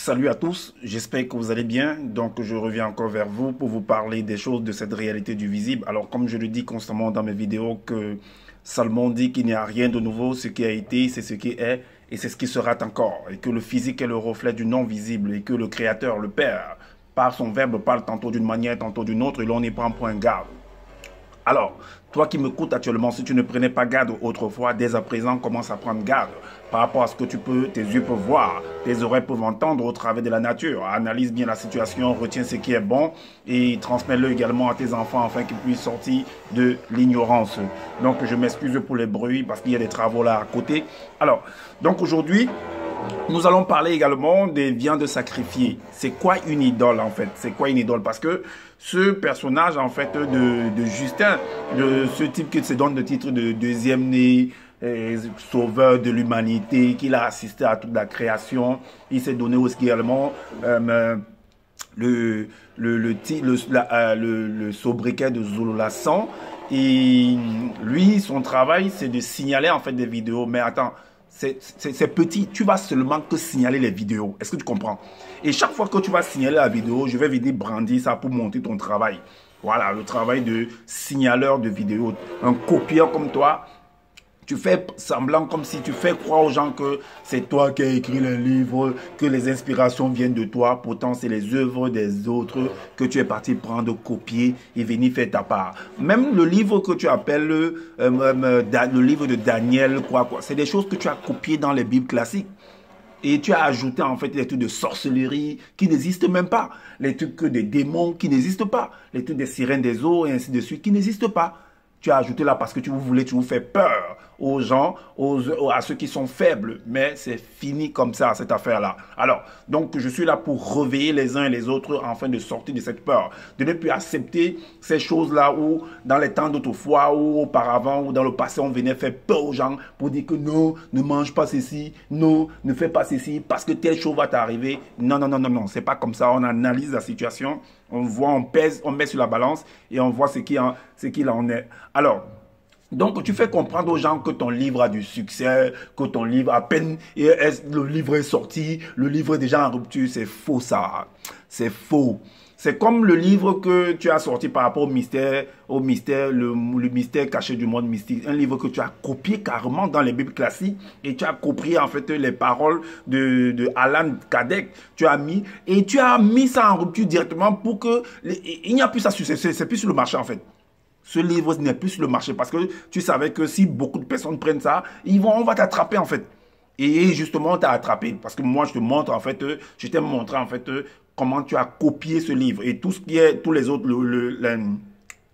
Salut à tous, j'espère que vous allez bien. Donc je reviens encore vers vous pour vous parler des choses de cette réalité du visible. Alors comme je le dis constamment dans mes vidéos que Salomon dit qu'il n'y a rien de nouveau, ce qui a été, c'est ce qui est et c'est ce qui sera encore. Et que le physique est le reflet du non visible et que le Créateur, le Père, par son verbe parle tantôt d'une manière, tantôt d'une autre et l'on n'y prend point garde. Alors, toi qui m'écoutes actuellement, si tu ne prenais pas garde autrefois, dès à présent, commence à prendre garde par rapport à ce que tes yeux peuvent voir, tes oreilles peuvent entendre au travers de la nature. Analyse bien la situation, retiens ce qui est bon et transmets-le également à tes enfants afin qu'ils puissent sortir de l'ignorance. Donc, je m'excuse pour les bruits parce qu'il y a des travaux là à côté. Alors, donc aujourd'hui, nous allons parler également des viandes sacrifiées. C'est quoi une idole en fait? C'est quoi une idole? Parce que ce personnage en fait de Justin, de ce type qui se donne le titre de deuxième né, sauveur de l'humanité, qu'il a assisté à toute la création, il s'est donné aussi également le sobriquet de Zololasson. Et lui, son travail, c'est de signaler en fait des vidéos. Mais attends, c'est petit, tu vas seulement que signaler les vidéos. Est-ce que tu comprends? Et chaque fois que tu vas signaler la vidéo, je vais venir brandir ça pour monter ton travail. Voilà, le travail de signaleur de vidéos. Un copieur comme toi, tu fais semblant comme si tu fais croire aux gens que c'est toi qui as écrit les livres, que les inspirations viennent de toi. Pourtant, c'est les œuvres des autres que tu es parti prendre, copier et venir faire ta part. Même le livre que tu appelles le livre de Daniel, quoi. C'est des choses que tu as copiées dans les Bibles classiques. Et tu as ajouté en fait les trucs de sorcellerie qui n'existent même pas. Les trucs des démons qui n'existent pas. Les trucs des sirènes des eaux et ainsi de suite qui n'existent pas. Tu as ajouté là parce que tu vous fais peur aux gens, à ceux qui sont faibles. Mais c'est fini comme ça, cette affaire-là. Alors, donc, je suis là pour réveiller les uns et les autres afin de sortir de cette peur. De ne plus accepter ces choses-là où, dans les temps d'autrefois, ou auparavant, ou dans le passé, on venait faire peur aux gens pour dire que non, ne mange pas ceci, non, ne fais pas ceci, parce que telle chose va t'arriver. Non, non, non, non, non, c'est pas comme ça. On analyse la situation, on voit, on pèse, on met sur la balance et on voit ce qu'il en est. Alors, donc tu fais comprendre aux gens que ton livre a du succès, que ton livre à peine, le livre est sorti, le livre est déjà en rupture. C'est faux ça, c'est faux. C'est comme le livre que tu as sorti par rapport le mystère caché du monde mystique. Un livre que tu as copié carrément dans les Bibles classiques et tu as copié en fait les paroles de Alan Kardec. Tu as mis ça en rupture directement pour que il n'y a plus ça, c'est plus sur le marché en fait. Ce livre n'est plus sur le marché parce que tu savais que si beaucoup de personnes prennent ça, on va t'attraper en fait. Et justement, on t'a attrapé parce que moi, je te montre en fait, je t'ai montré en fait comment tu as copié ce livre et tout ce qui est, tous les autres,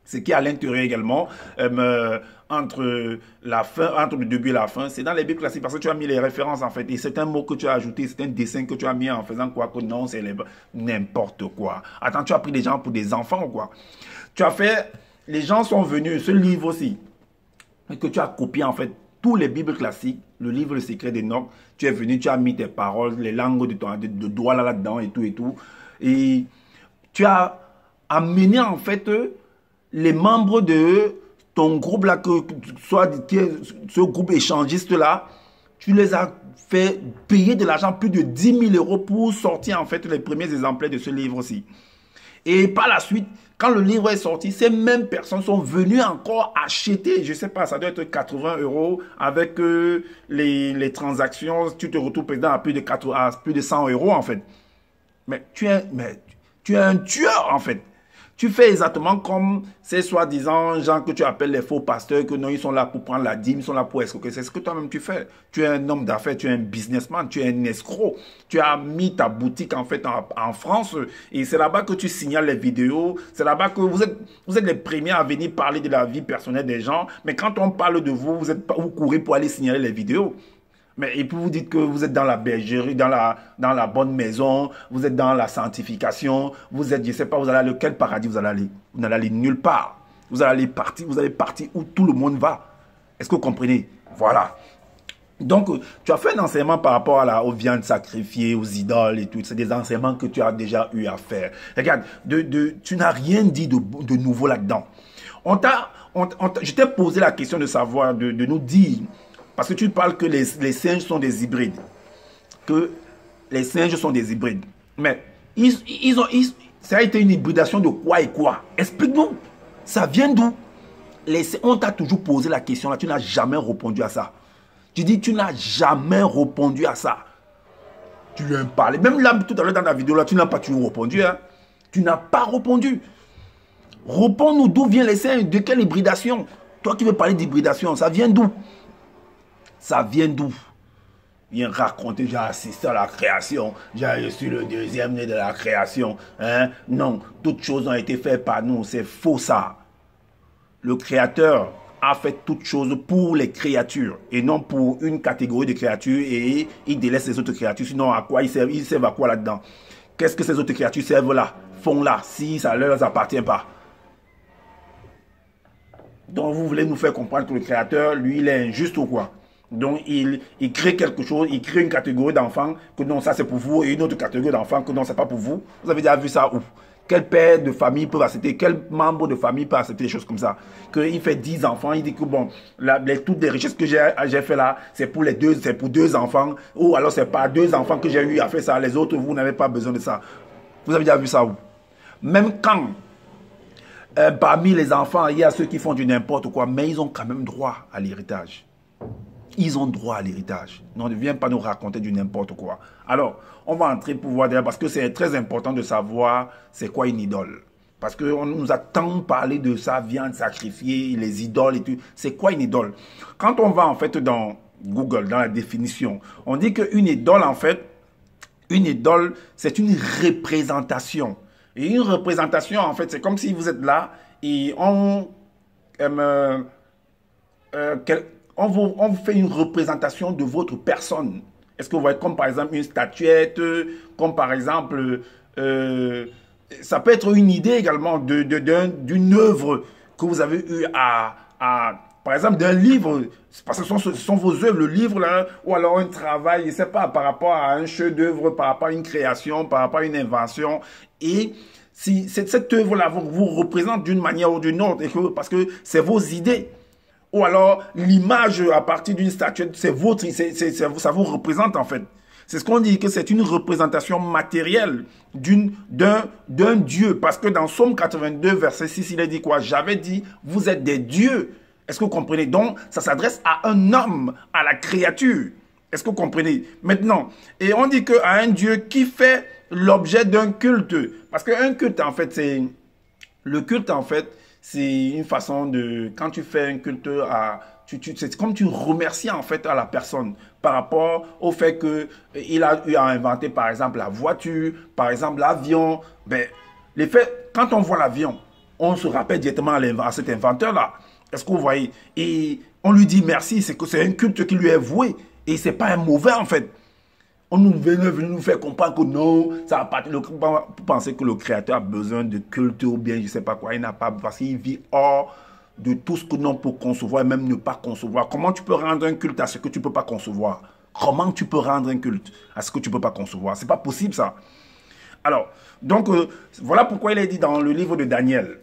ce qui est à l'intérieur également, entre le début et la fin, c'est dans les Bibles classiques parce que tu as mis les références en fait. Et c'est un mot que tu as ajouté, c'est un dessin que tu as mis en faisant quoi que non, c'est n'importe quoi. Attends, tu as pris des gens pour des enfants ou quoi? Tu as fait... Les gens sont venus, ce livre aussi, que tu as copié en fait, tous les Bibles classiques, le livre Le Secret d'Enoch, tu es venu, tu as mis tes paroles, les langues de doigts là-dedans et tout et tout. Et tu as amené en fait les membres de ton groupe là, ce groupe échangiste là, tu les as fait payer de l'argent, plus de 10 000 € pour sortir en fait les premiers exemplaires de ce livre aussi. Et par la suite, quand le livre est sorti, ces mêmes personnes sont venues encore acheter, je ne sais pas, ça doit être 80 € avec les transactions. Tu te retrouves président à plus de 100 € en fait. Mais tu es un tueur en fait. Tu fais exactement comme ces soi-disant gens que tu appelles les faux pasteurs, que non, ils sont là pour prendre la dîme, ils sont là pour escroquer. C'est ce que toi-même tu fais. Tu es un homme d'affaires, tu es un businessman, tu es un escroc. Tu as mis ta boutique en fait en France et c'est là-bas que tu signales les vidéos. C'est là-bas que vous êtes les premiers à venir parler de la vie personnelle des gens. Mais quand on parle de vous, vous courez pour aller signaler les vidéos. Et puis vous dites que vous êtes dans la bergerie, dans la bonne maison, vous êtes dans la sanctification, vous êtes, je ne sais pas, vous allez aller, quel paradis vous allez aller? Vous n'allez aller nulle part. Vous allez partir où tout le monde va. Est-ce que vous comprenez? Voilà. Donc, tu as fait un enseignement par rapport aux viandes sacrifiées, aux idoles et tout. C'est des enseignements que tu as déjà eu à faire. Regarde, tu n'as rien dit de nouveau là-dedans. Je t'ai posé la question de savoir, de nous dire... Parce que tu parles que les singes sont des hybrides. Que les singes sont des hybrides. Mais ça a été une hybridation de quoi et quoi? Explique-nous. Ça vient d'où? On t'a toujours posé la question là, tu n'as jamais répondu à ça. Tu dis, tu n'as jamais répondu à ça. Tu lui as parlé. Même là, tout à l'heure dans la vidéo là, tu n'as pas toujours répondu. Hein? Tu n'as pas répondu. Réponds-nous d'où vient les singes, de quelle hybridation? Toi qui veux parler d'hybridation, ça vient d'où? Ça vient d'où? Viens raconter, j'ai assisté à la création, je suis le deuxième né de la création. Hein? Non, toutes choses ont été faites par nous, c'est faux ça. Le Créateur a fait toutes choses pour les créatures et non pour une catégorie de créatures et il délaisse les autres créatures. Sinon, à quoi ils servent à quoi là-dedans? Qu'est-ce que ces autres créatures servent là, font là, si ça ne leur appartient pas? Donc, vous voulez nous faire comprendre que le Créateur, lui, il est injuste ou quoi? Donc, il crée quelque chose, il crée une catégorie d'enfants que non, ça c'est pour vous, et une autre catégorie d'enfants que non, c'est pas pour vous. Vous avez déjà vu ça où? Quel père de famille peut accepter, quel membre de famille peut accepter des choses comme ça? Qu'il fait 10 enfants, il dit que bon, toutes les richesses que j'ai fait là, c'est pour deux enfants, ou alors c'est pas 2 enfants que j'ai eu à faire ça, les autres, vous n'avez pas besoin de ça. Vous avez déjà vu ça où? Même quand, parmi les enfants, il y a ceux qui font du n'importe quoi, mais ils ont quand même droit à l'héritage. Ils ont droit à l'héritage. Ne viens pas nous raconter du n'importe quoi. Alors, on va entrer pour voir derrière, parce que c'est très important de savoir c'est quoi une idole. Parce qu'on nous a tant parlé de ça, viande sacrifiée, les idoles et tout. C'est quoi une idole? Quand on va en fait dans Google, dans la définition, on dit qu'une idole, en fait, une idole, c'est une représentation. Et une représentation, en fait, c'est comme si vous êtes là et on vous fait une représentation de votre personne. Est-ce que vous voyez, comme par exemple une statuette, comme par exemple, ça peut être une idée également d'une œuvre que vous avez eu par exemple d'un livre, parce que ce sont vos œuvres, le livre là, ou alors un travail, je ne sais pas, par rapport à un chef d'œuvre, par rapport à une création, par rapport à une invention. Et si cette œuvre-là vous représente d'une manière ou d'une autre, parce que c'est vos idées. Ou alors, l'image à partir d'une statuette, c'est votre, ça vous représente en fait. C'est ce qu'on dit, que c'est une représentation matérielle d'un Dieu. Parce que dans Somme 82, verset 6, il est dit quoi? J'avais dit, vous êtes des dieux. Est-ce que vous comprenez? Donc, ça s'adresse à un homme, à la créature. Est-ce que vous comprenez? Maintenant, et on dit qu'à un Dieu qui fait l'objet d'un culte. Parce qu'un culte, en fait, c'est... Le culte, en fait, c'est une façon de... Quand tu fais un culte c'est comme tu remercies en fait à la personne par rapport au fait qu'il a eu à inventer par exemple la voiture, par exemple l'avion. Ben, quand on voit l'avion, on se rappelle directement à cet inventeur-là. Est-ce que vous voyez? Et on lui dit merci, c'est que c'est un culte qui lui est voué. Et c'est pas un mauvais en fait. On nous venu nous faire comprendre que non, ça va pas. Vous pensez que le Créateur a besoin de culte ou bien je sais pas quoi. Il n'a pas, parce qu'il vit hors de tout ce que l'on peut concevoir et même ne pas concevoir. Comment tu peux rendre un culte à ce que tu ne peux pas concevoir? Comment tu peux rendre un culte à ce que tu ne peux pas concevoir? C'est pas possible ça. Alors, donc, voilà pourquoi il est dit dans le livre de Daniel.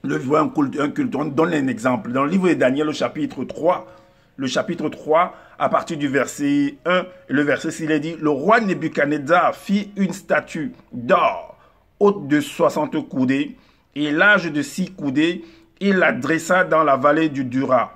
Un culte, on donne un exemple. Dans le livre de Daniel, au chapitre 3, à partir du verset 1, le verset 6, il est dit, le roi Nebuchadnezzar fit une statue d'or, haute de 60 coudées et large de 6 coudées. Il la dressa dans la vallée de Dura,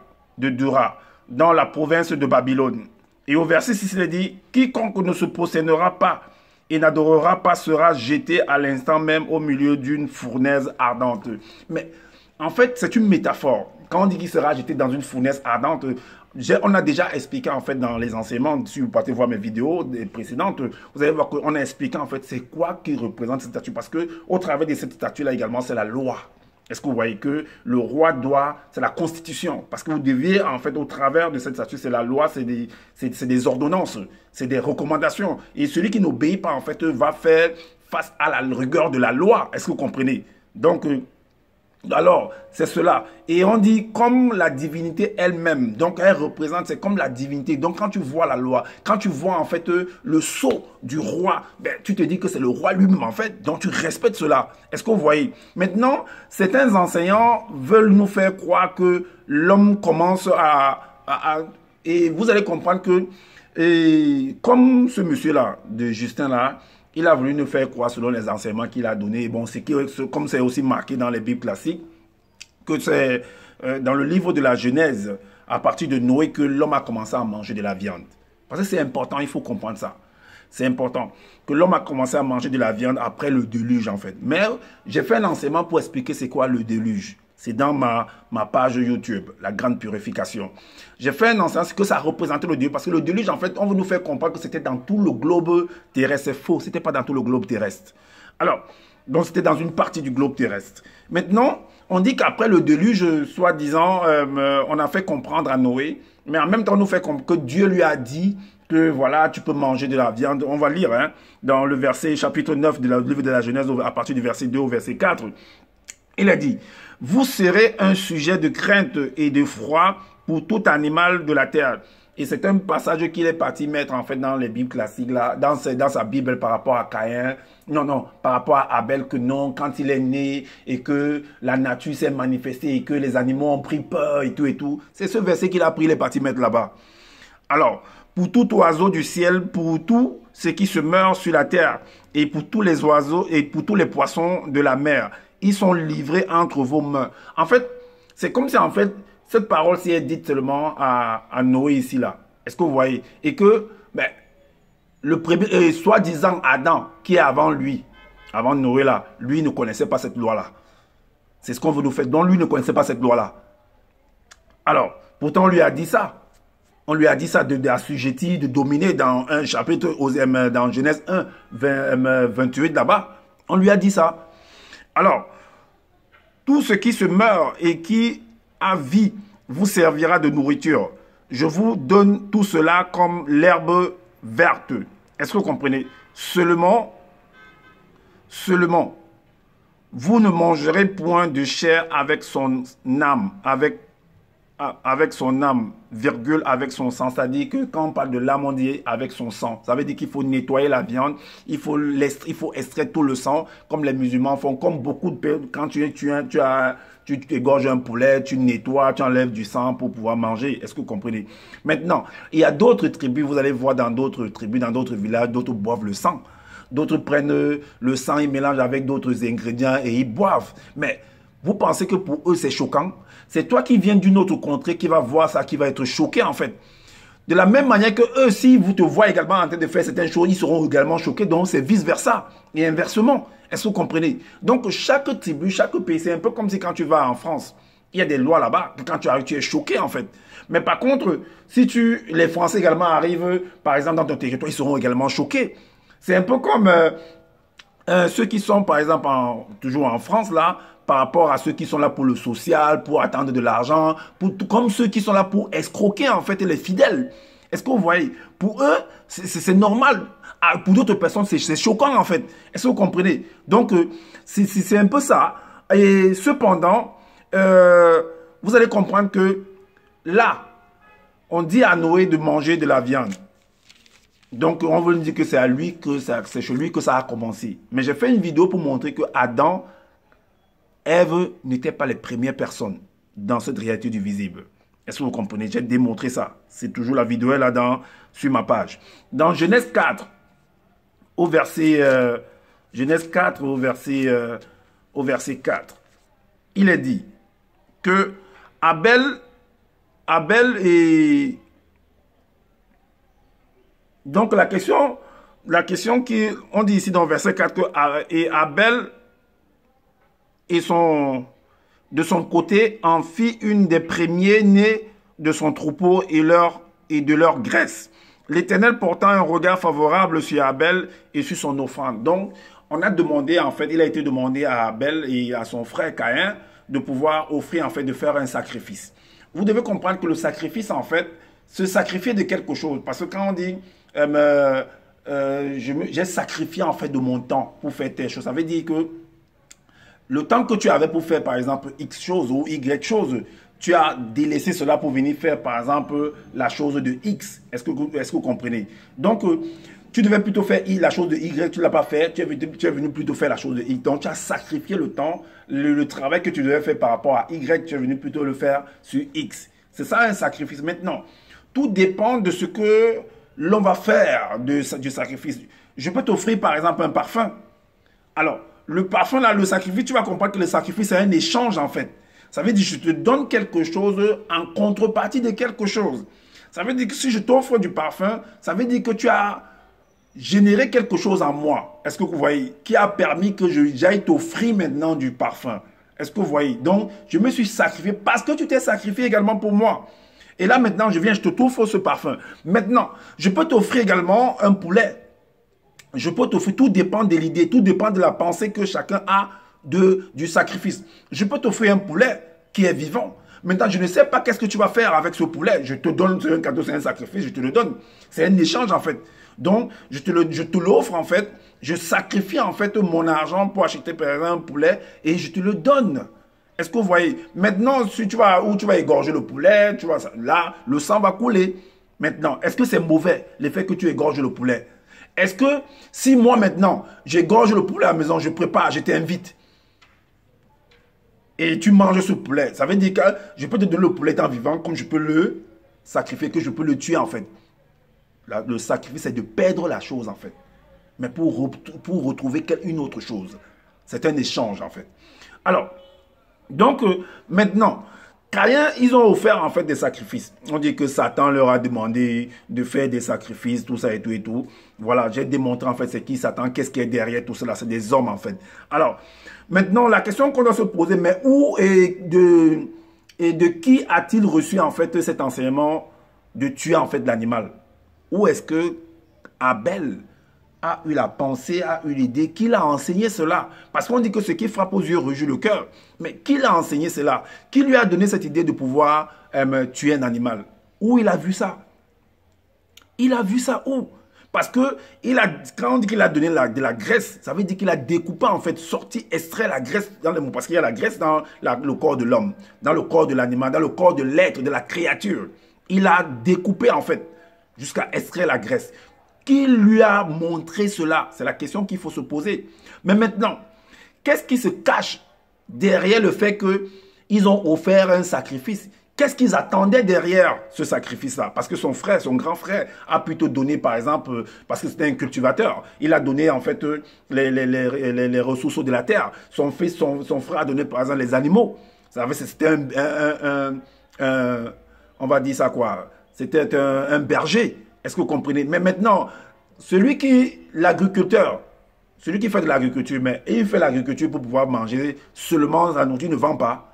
dans la province de Babylone. Et au verset 6, il est dit, quiconque ne se prosternera pas et n'adorera pas sera jeté à l'instant même au milieu d'une fournaise ardente. Mais en fait, c'est une métaphore. Quand on dit qu'il sera jeté dans une fournaise ardente, on a déjà expliqué en fait dans les enseignements, si vous partez voir mes vidéos précédentes, vous allez voir qu'on a expliqué en fait c'est quoi qui représente cette statue. Parce que au travers de cette statue-là également, c'est la loi. Est-ce que vous voyez que le roi doit, c'est la constitution, parce que vous deviez, en fait, au travers de cette statue, c'est la loi, c'est des ordonnances, c'est des recommandations. Et celui qui n'obéit pas, en fait, va faire face à la rigueur de la loi. Est-ce que vous comprenez? Donc, alors, c'est cela. Et on dit comme la divinité elle-même. Donc, elle représente, c'est comme la divinité. Donc, quand tu vois la loi, quand tu vois en fait le sceau du roi, ben, tu te dis que c'est le roi lui-même en fait. Donc, tu respectes cela. Est-ce que vous voyez? Maintenant, certains enseignants veulent nous faire croire que l'homme commence et vous allez comprendre que Et comme ce monsieur-là, de Justin-là, il a voulu nous faire croire selon les enseignements qu'il a donnés. Bon, comme c'est aussi marqué dans les Bibles classiques, que c'est dans le livre de la Genèse, à partir de Noé, que l'homme a commencé à manger de la viande. Parce que c'est important, il faut comprendre ça. C'est important que l'homme a commencé à manger de la viande après le déluge, en fait. Mais j'ai fait un enseignement pour expliquer c'est quoi le déluge. C'est dans ma page YouTube, la grande purification. J'ai fait un enseignement que ça représentait le déluge. Parce que le déluge, en fait, on veut nous faire comprendre que c'était dans tout le globe terrestre. C'est faux, c'était pas dans tout le globe terrestre. Alors, donc c'était dans une partie du globe terrestre. Maintenant, on dit qu'après le déluge, soi-disant, on a fait comprendre à Noé, mais en même temps, on nous fait comprendre que Dieu lui a dit que voilà, tu peux manger de la viande. On va lire hein, dans le verset chapitre 9 du livre de la Genèse, à partir du verset 2 au verset 4. Il a dit, vous serez un sujet de crainte et de froid pour tout animal de la terre. Et c'est un passage qu'il est parti mettre en fait dans les Bibles classiques, là, dans sa Bible par rapport à Caïn. Non, par rapport à Abel, que non, quand il est né et que la nature s'est manifestée et que les animaux ont pris peur et tout. C'est ce verset qu'il a pris, il est parti mettre là-bas. Alors, pour tout oiseau du ciel, pour tout ce qui se meurt sur la terre, et pour tous les oiseaux et pour tous les poissons de la mer, ils sont livrés entre vos mains. En fait, c'est comme si en fait, cette parole-ci est dite seulement à Noé ici là. Est-ce que vous voyez? Et que, ben, le premier, soi-disant Adam, qui est avant lui, avant Noé là, lui ne connaissait pas cette loi-là. C'est ce qu'on veut nous faire. Donc lui ne connaissait pas cette loi-là. Alors, pourtant on lui a dit ça. On lui a dit ça d'assujettir, de dominer dans un chapitre, dans Genèse 1, 28 là-bas. On lui a dit ça. Alors, tout ce qui se meurt et qui a vie vous servira de nourriture. Je vous donne tout cela comme l'herbe verte. Est-ce que vous comprenez? Seulement, vous ne mangerez point de chair avec son âme, avec son âme, virgule, avec son sang. C'est-à-dire que quand on parle de l'âme, on dit avec son sang. Ça veut dire qu'il faut nettoyer la viande, il faut extraire tout le sang, comme les musulmans font, comme beaucoup de pays. Quand tu égorges un poulet, tu nettoies, tu enlèves du sang pour pouvoir manger. Est-ce que vous comprenez? Maintenant, il y a d'autres tribus, vous allez voir dans d'autres tribus, dans d'autres villages, d'autres boivent le sang. D'autres prennent le sang, ils mélangent avec d'autres ingrédients et ils boivent. Mais vous pensez que pour eux, c'est choquant? C'est toi qui viens d'une autre contrée qui va voir ça, qui va être choqué en fait. De la même manière que eux, si vous te voient également en train de faire certaines choses, ils seront également choqués. Donc c'est vice-versa et inversement. Est-ce que vous comprenez? Donc chaque tribu, chaque pays, c'est un peu comme si quand tu vas en France, il y a des lois là-bas, que quand tu arrives, tu es choqué en fait. Mais par contre, si les Français également arrivent, par exemple, dans ton territoire, ils seront également choqués. C'est un peu comme ceux qui sont, par exemple, toujours en France, là, par rapport à ceux qui sont là pour le social, pour attendre de l'argent, comme ceux qui sont là pour escroquer, en fait, les fidèles. Est-ce que vous voyez? Pour eux, c'est normal. Pour d'autres personnes, c'est choquant, en fait. Est-ce que vous comprenez? Donc, c'est un peu ça. Et cependant, vous allez comprendre que là, on dit à Noé de manger de la viande. Donc, on veut nous dire que c'est à lui c'est chez lui que ça a commencé. Mais j'ai fait une vidéo pour montrer que Adam, Ève n'étaient pas les premières personnes dans cette réalité du visible. Est-ce que vous comprenez? J'ai démontré ça. C'est toujours la vidéo là sur ma page. Dans Genèse 4, au verset, Genèse 4, au verset 4, il est dit que Abel est... Donc la question qu'on dit ici dans le verset 4, que Abel de son côté en fit une des premiers-nés de son troupeau et de leur graisse. L'Éternel portant un regard favorable sur Abel et sur son offrande. Donc, on a demandé, en fait, il a été demandé à Abel et à son frère Caïn de pouvoir offrir, en fait, de faire un sacrifice. Vous devez comprendre que le sacrifice, en fait, se sacrifier de quelque chose. Parce que quand on dit, j'ai sacrifié, en fait, de mon temps pour faire telle chose, ça veut dire que le temps que tu avais pour faire, par exemple, X chose ou Y chose, tu as délaissé cela pour venir faire, par exemple, la chose de X. Est-ce que vous comprenez? Donc, tu devais plutôt faire la chose de Y, tu ne l'as pas fait, tu es venu plutôt faire la chose de X. Donc, tu as sacrifié le temps, le travail que tu devais faire par rapport à Y, tu es venu plutôt le faire sur X. C'est ça un sacrifice. Maintenant, tout dépend de ce que l'on va faire du sacrifice. Je peux t'offrir par exemple un parfum. Alors, le parfum là, le sacrifice, tu vas comprendre que le sacrifice c'est un échange en fait. Ça veut dire que je te donne quelque chose en contrepartie de quelque chose. Ça veut dire que si je t'offre du parfum, ça veut dire que tu as généré quelque chose en moi. Est-ce que vous voyez? Qui a permis que j'aille t'offrir maintenant du parfum. Est-ce que vous voyez? Donc, je me suis sacrifié parce que tu t'es sacrifié également pour moi. Et là, maintenant, je viens, je te t'offre ce parfum. Maintenant, je peux t'offrir également un poulet. Je peux t'offrir, tout dépend de l'idée, tout dépend de la pensée que chacun a du sacrifice. Je peux t'offrir un poulet qui est vivant. Maintenant, je ne sais pas qu'est-ce que tu vas faire avec ce poulet. Je te donne, c'est un cadeau, c'est un sacrifice, je te le donne. C'est un échange en fait. Donc, je te l'offre en fait. Je sacrifie en fait mon argent pour acheter par exemple un poulet et je te le donne. Est-ce que vous voyez? Maintenant, si tu vas, où tu vas égorger le poulet, tu vas, là, le sang va couler. Maintenant, est-ce que c'est mauvais le fait que tu égorges le poulet? Est-ce que si moi maintenant, j'égorge le poulet à la maison, je prépare, je t'invite et tu manges ce poulet, ça veut dire que je peux te donner le poulet étant vivant comme je peux le sacrifier, que je peux le tuer en fait. Le sacrifice, c'est de perdre la chose en fait. Mais pour retrouver une autre chose. C'est un échange en fait. Alors, donc maintenant, Caïn, ils ont offert en fait des sacrifices. On dit que Satan leur a demandé de faire des sacrifices, tout ça et tout et tout. Voilà, j'ai démontré en fait c'est qui Satan, qu'est-ce qui est derrière tout cela, c'est des hommes en fait. Alors, maintenant, la question qu'on doit se poser, mais où et de qui a-t-il reçu en fait cet enseignement de tuer en fait l'animal? Où est-ce que Abel a eu la pensée, a eu l'idée, qui l'a enseigné cela? Parce qu'on dit que ce qui frappe aux yeux réjouit le cœur. Mais qui l'a enseigné cela? Qui lui a donné cette idée de pouvoir tuer un animal? Où il a vu ça? Il a vu ça où? Parce que quand on dit qu'il a donné de la graisse, ça veut dire qu'il a découpé en fait, sorti, extrait la graisse dans le mot. Parce qu'il y a la graisse dans le corps de l'homme, dans le corps de l'animal, dans le corps de l'être, de la créature. Il a découpé en fait, jusqu'à extraire la graisse. Qui lui a montré cela? C'est la question qu'il faut se poser. Mais maintenant, qu'est-ce qui se cache derrière le fait qu'ils ont offert un sacrifice? Qu'est-ce qu'ils attendaient derrière ce sacrifice-là? Parce que son frère, son grand frère, a plutôt donné, par exemple, parce que c'était un cultivateur, il a donné en fait les ressources de la terre. Son fils, son frère a donné par exemple les animaux. C'était on va dire ça quoi? C'était un berger. Est-ce que vous comprenez? Mais maintenant, l'agriculteur, celui qui fait de l'agriculture, mais il fait l'agriculture pour pouvoir manger seulement la nourriture, ne vend pas.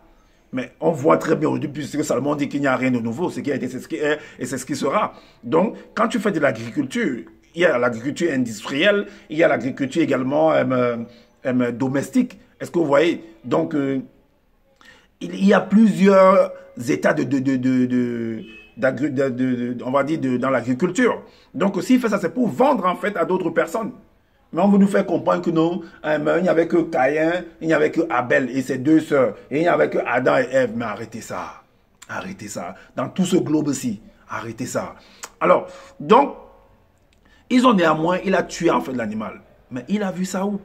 Mais on voit très bien aujourd'hui, puisque Salomon dit qu'il n'y a rien de nouveau, ce qui a été, c'est ce qui est et c'est ce qui sera. Donc, quand tu fais de l'agriculture, il y a l'agriculture industrielle, il y a l'agriculture également domestique. Est-ce que vous voyez? Donc, il y a plusieurs états on va dire, dans l'agriculture. Donc, s'il fait ça, c'est pour vendre, en fait, à d'autres personnes. Mais on veut nous faire comprendre que non, il n'y avait que Caïn, il n'y avait que Abel et ses deux sœurs, et il n'y avait que Adam et Ève. Mais arrêtez ça. Arrêtez ça. Dans tout ce globe-ci, arrêtez ça. Alors, donc, il a tué, en fait, l'animal. Mais il a vu ça où?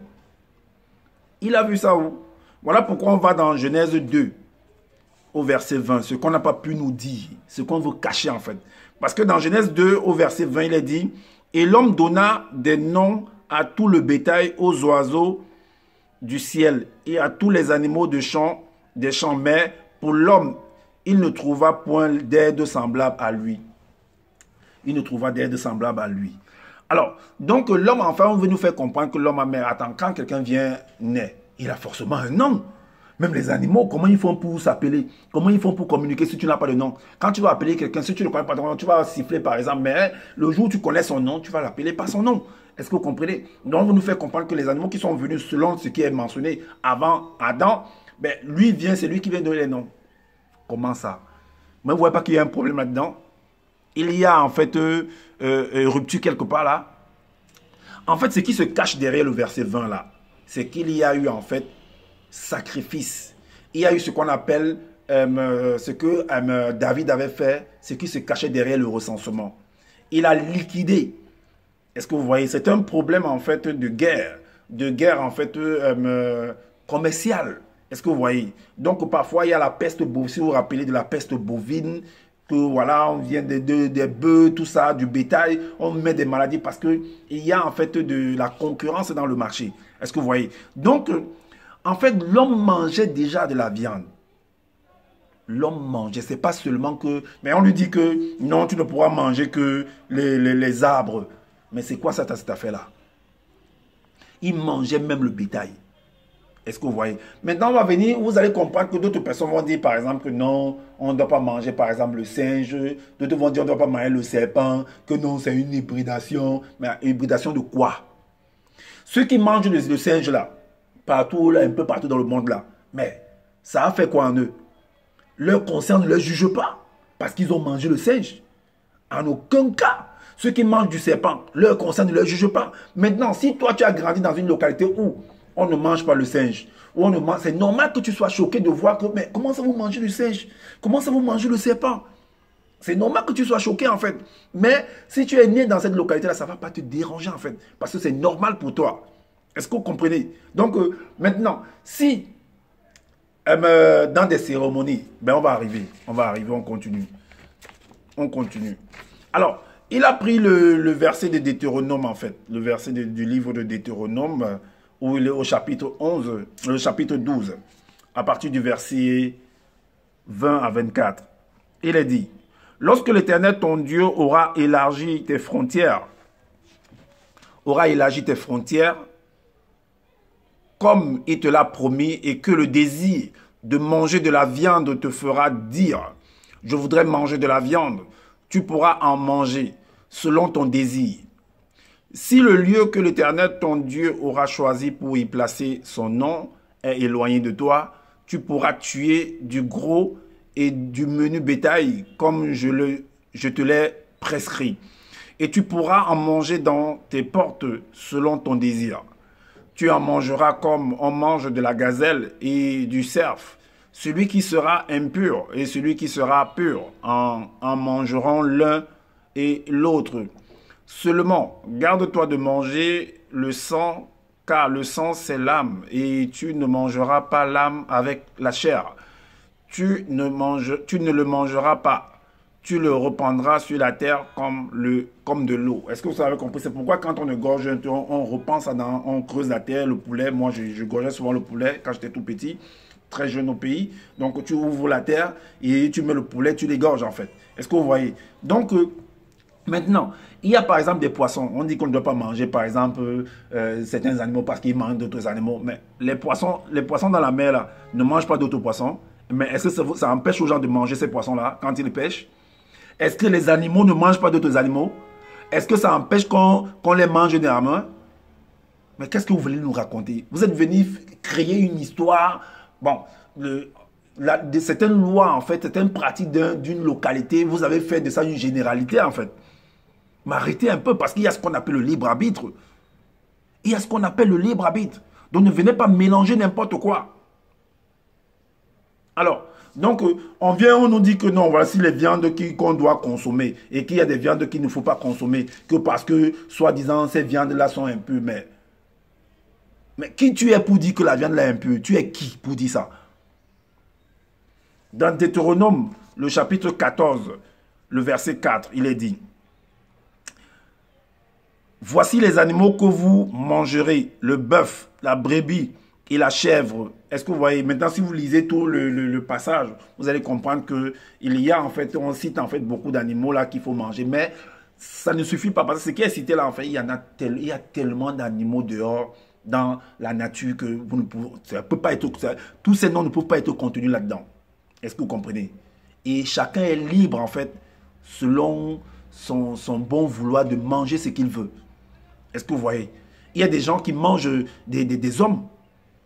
Il a vu ça où? Voilà pourquoi on va dans Genèse 2. Au verset 20, ce qu'on n'a pas pu nous dire, ce qu'on veut cacher en fait. Parce que dans Genèse 2, au verset 20, il est dit, « Et l'homme donna des noms à tout le bétail, aux oiseaux du ciel et à tous les animaux des champs, mais pour l'homme, il ne trouva point d'aide semblable à lui. » Il ne trouva d'aide semblable à lui. Alors, donc l'homme, enfin, on veut nous faire comprendre que l'homme, mais attends, quand quelqu'un vient naître, il a forcément un nom. Même les animaux, comment ils font pour s'appeler? Comment ils font pour communiquer si tu n'as pas de nom? Quand tu vas appeler quelqu'un, si tu ne connais pas ton nom, tu vas siffler par exemple, mais le jour où tu connais son nom, tu vas l'appeler par son nom. Est-ce que vous comprenez? Donc, on nous fait comprendre que les animaux qui sont venus selon ce qui est mentionné avant Adam, ben, c'est lui qui vient donner les noms. Comment ça? Mais vous ne voyez pas qu'il y a un problème là-dedans? Il y a en fait rupture quelque part là. En fait, ce qui se cache derrière le verset 20 là, c'est qu'il y a eu en fait sacrifice. Il y a eu ce qu'on appelle ce que David avait fait, ce qui se cachait derrière le recensement. Il a liquidé. Est-ce que vous voyez? C'est un problème en fait de guerre en fait commerciale. Est-ce que vous voyez? Donc parfois il y a la peste bovine, si vous vous rappelez de la peste bovine que voilà, on vient des bœufs, tout ça, du bétail, on met des maladies parce qu'il y a en fait de la concurrence dans le marché. Est-ce que vous voyez? Donc, en fait, l'homme mangeait déjà de la viande. L'homme mangeait, c'est pas seulement que... Mais on lui dit que non, tu ne pourras manger que les arbres. Mais c'est quoi ça, cette affaire-là? Il mangeait même le bétail. Est-ce que vous voyez? Maintenant, on va venir, vous allez comprendre que d'autres personnes vont dire, par exemple, que non, on ne doit pas manger, par exemple, le singe. D'autres vont dire, on ne doit pas manger le serpent. Que non, c'est une hybridation. Mais hybridation de quoi? Ceux qui mangent le singe, là, partout, là, un peu partout dans le monde, là, mais ça a fait quoi en eux? Leur conscience ne leur juge pas parce qu'ils ont mangé le singe. En aucun cas. Ceux qui mangent du serpent, leur conscience ne leur juge pas. Maintenant, si toi, tu as grandi dans une localité où on ne mange pas le singe, où on ne mange, c'est normal que tu sois choqué de voir que, mais comment ça vous mangez du singe? Comment ça vous mangez le serpent? C'est normal que tu sois choqué en fait. Mais si tu es né dans cette localité-là, ça ne va pas te déranger en fait. Parce que c'est normal pour toi. Est-ce que vous comprenez? Donc maintenant, si dans des cérémonies, ben on va arriver, on continue. On continue. Alors, il a pris le verset de Deutéronome en fait, le verset du livre de Deutéronome, où il est au chapitre 11, le chapitre 12, à partir du verset 20 à 24. Il est dit, lorsque l'Éternel ton Dieu aura élargi tes frontières, comme il te l'a promis, et que le désir de manger de la viande te fera dire, je voudrais manger de la viande, tu pourras en manger selon ton désir. Si le lieu que l'Éternel ton Dieu aura choisi pour y placer son nom est éloigné de toi, tu pourras tuer du gros et du menu bétail comme je te l'ai prescrit. Et tu pourras en manger dans tes portes selon ton désir. Tu en mangeras comme on mange de la gazelle et du cerf. Celui qui sera impur et celui qui sera pur en mangeront l'un et l'autre. Seulement, garde-toi de manger le sang, car le sang c'est l'âme, et tu ne mangeras pas l'âme avec la chair. Tu ne le mangeras pas. Tu le répandras sur la terre comme de l'eau. Est-ce que vous avez compris? C'est pourquoi quand on égorge, on repense on creuse la terre, le poulet. Moi, je gorgeais souvent le poulet quand j'étais tout petit, très jeune au pays. Donc, tu ouvres la terre et tu mets le poulet, tu l'égorges en fait. Est-ce que vous voyez? Donc, maintenant, il y a par exemple des poissons. On dit qu'on ne doit pas manger par exemple certains animaux parce qu'ils mangent d'autres animaux. Mais les poissons dans la mer là, ne mangent pas d'autres poissons. Mais est-ce que ça empêche aux gens de manger ces poissons-là quand ils les pêchent? Est-ce que les animaux ne mangent pas d'autres animaux? Est-ce que ça empêche qu'on les mange généralement? Mais qu'est-ce que vous voulez nous raconter? Vous êtes venu créer une histoire. Bon, certaines lois, en fait, certaines pratiques d'une localité, vous avez fait de ça une généralité, en fait. Mais arrêtez un peu, parce qu'il y a ce qu'on appelle le libre arbitre. Il y a ce qu'on appelle le libre arbitre. Donc ne venez pas mélanger n'importe quoi. Alors, donc, on nous dit que non, voici les viandes qu'on doit consommer et qu'il y a des viandes qu'il ne faut pas consommer, que parce que, soi-disant, ces viandes-là sont impures. Mais qui tu es pour dire que la viande est impure? Tu es qui pour dire ça? Dans Deutéronome, le chapitre 14, le verset 4, il est dit, voici les animaux que vous mangerez, le bœuf, la brebis et la chèvre. Est-ce que vous voyez? Maintenant, si vous lisez tout le passage, vous allez comprendre qu'il y a en fait, on cite en fait beaucoup d'animaux là qu'il faut manger. Mais ça ne suffit pas parce que ce qui est cité là, en fait, il y a tellement d'animaux dehors dans la nature que vous ne pouvez, ça peut pas être, tous ces noms ne peuvent pas être contenus là-dedans. Est-ce que vous comprenez? Et chacun est libre en fait, selon son bon vouloir de manger ce qu'il veut. Est-ce que vous voyez? Il y a des gens qui mangent des hommes.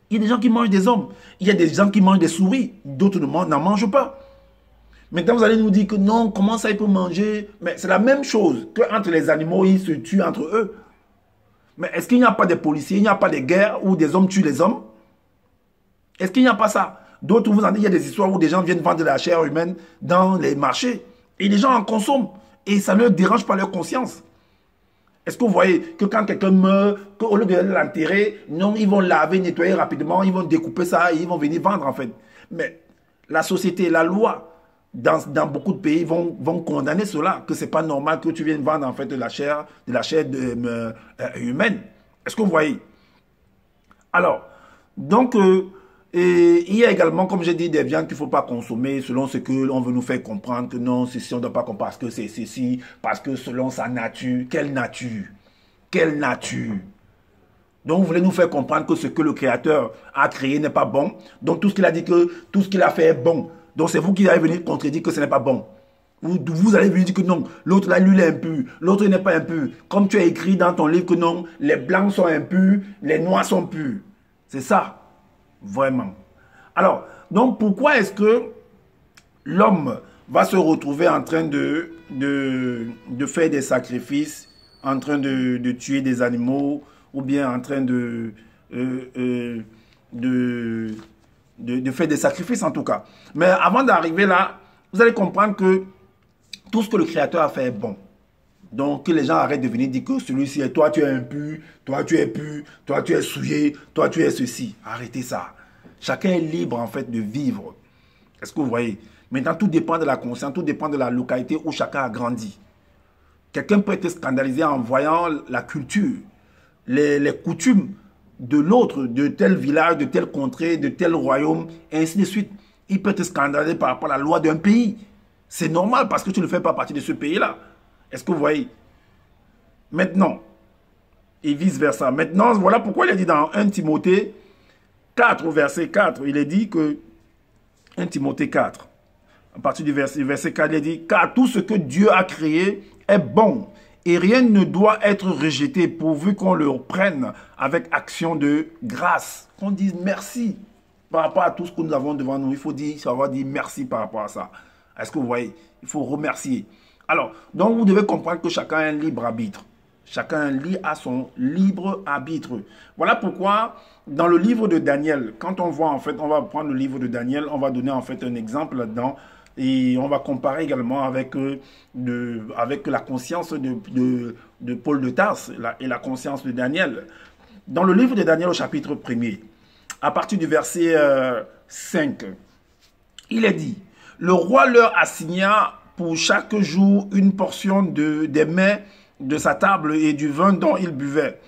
Il y a des gens qui mangent des hommes. Il y a des gens qui mangent des souris. D'autres n'en mangent pas. Maintenant, vous allez nous dire que non, comment ça ils peuvent manger? Mais c'est la même chose qu'entre les animaux, ils se tuent entre eux. Mais est-ce qu'il n'y a pas des policiers, il n'y a pas de guerres où des hommes tuent les hommes? Est-ce qu'il n'y a pas ça? D'autres, vous en dites, il y a des histoires où des gens viennent vendre de la chair humaine dans les marchés. Et les gens en consomment. Et ça ne leur dérange pas leur conscience. Est-ce que vous voyez que quand quelqu'un meurt, qu'au lieu de l'enterrer, non, ils vont laver, nettoyer rapidement, ils vont découper ça et ils vont venir vendre en fait. Mais la société, la loi dans beaucoup de pays vont condamner cela, que c'est pas normal que tu viennes vendre en fait de la chair humaine. Est-ce que vous voyez? Alors, donc, et il y a également, comme j'ai dit, des viandes qu'il ne faut pas consommer selon ce qu'on veut nous faire comprendre que non, ceci, on ne doit pas comprendre parce que c'est ceci, parce que selon sa nature. Quelle nature? Quelle nature? Donc, vous voulez nous faire comprendre que ce que le Créateur a créé n'est pas bon. Donc, tout ce qu'il a dit que tout ce qu'il a fait est bon. Donc, c'est vous qui allez venir contredire que ce n'est pas bon. Vous allez venir dire que non, l'autre là, lui, il est impur. L'autre, il n'est pas impur. Comme tu as écrit dans ton livre que non, les blancs sont impurs, les noirs sont purs. C'est ça. Vraiment. Alors, donc, pourquoi est-ce que l'homme va se retrouver en train de faire des sacrifices, en train de tuer des animaux, ou bien en train de faire des sacrifices en tout cas. Mais avant d'arriver là, vous allez comprendre que tout ce que le Créateur a fait est bon. Donc que les gens arrêtent de venir dire que celui-ci est toi tu es impur, toi tu es pur, toi tu es souillé, toi tu es ceci. Arrêtez ça. Chacun est libre en fait de vivre. Est-ce que vous voyez? Maintenant tout dépend de la conscience, tout dépend de la localité où chacun a grandi. Quelqu'un peut être scandalisé en voyant la culture, les coutumes de l'autre, de tel village, de telle contrée, de tel royaume, et ainsi de suite. Il peut être scandalisé par rapport à la loi d'un pays. C'est normal parce que tu ne fais pas partie de ce pays-là. Est-ce que vous voyez? Maintenant, et vice-versa. Maintenant, voilà pourquoi il a dit dans 1 Timothée 4, verset 4, il est dit que 1 Timothée 4, à partir du verset 4, il est dit, car tout ce que Dieu a créé est bon et rien ne doit être rejeté pourvu qu'on le prenne avec action de grâce. Qu'on dise merci par rapport à tout ce que nous avons devant nous. Il faut savoir dire merci par rapport à ça. Est-ce que vous voyez? Il faut remercier. Alors, donc vous devez comprendre que chacun a un libre arbitre. Chacun a son libre arbitre. Voilà pourquoi, dans le livre de Daniel, quand on voit en fait, on va prendre le livre de Daniel, on va donner en fait un exemple là-dedans. Et on va comparer également avec la conscience de Paul de Tarse et la conscience de Daniel. Dans le livre de Daniel au chapitre 1er, à partir du verset 5, il est dit, le roi leur assigna pour chaque jour une portion des mets de sa table et du vin dont ils buvaient,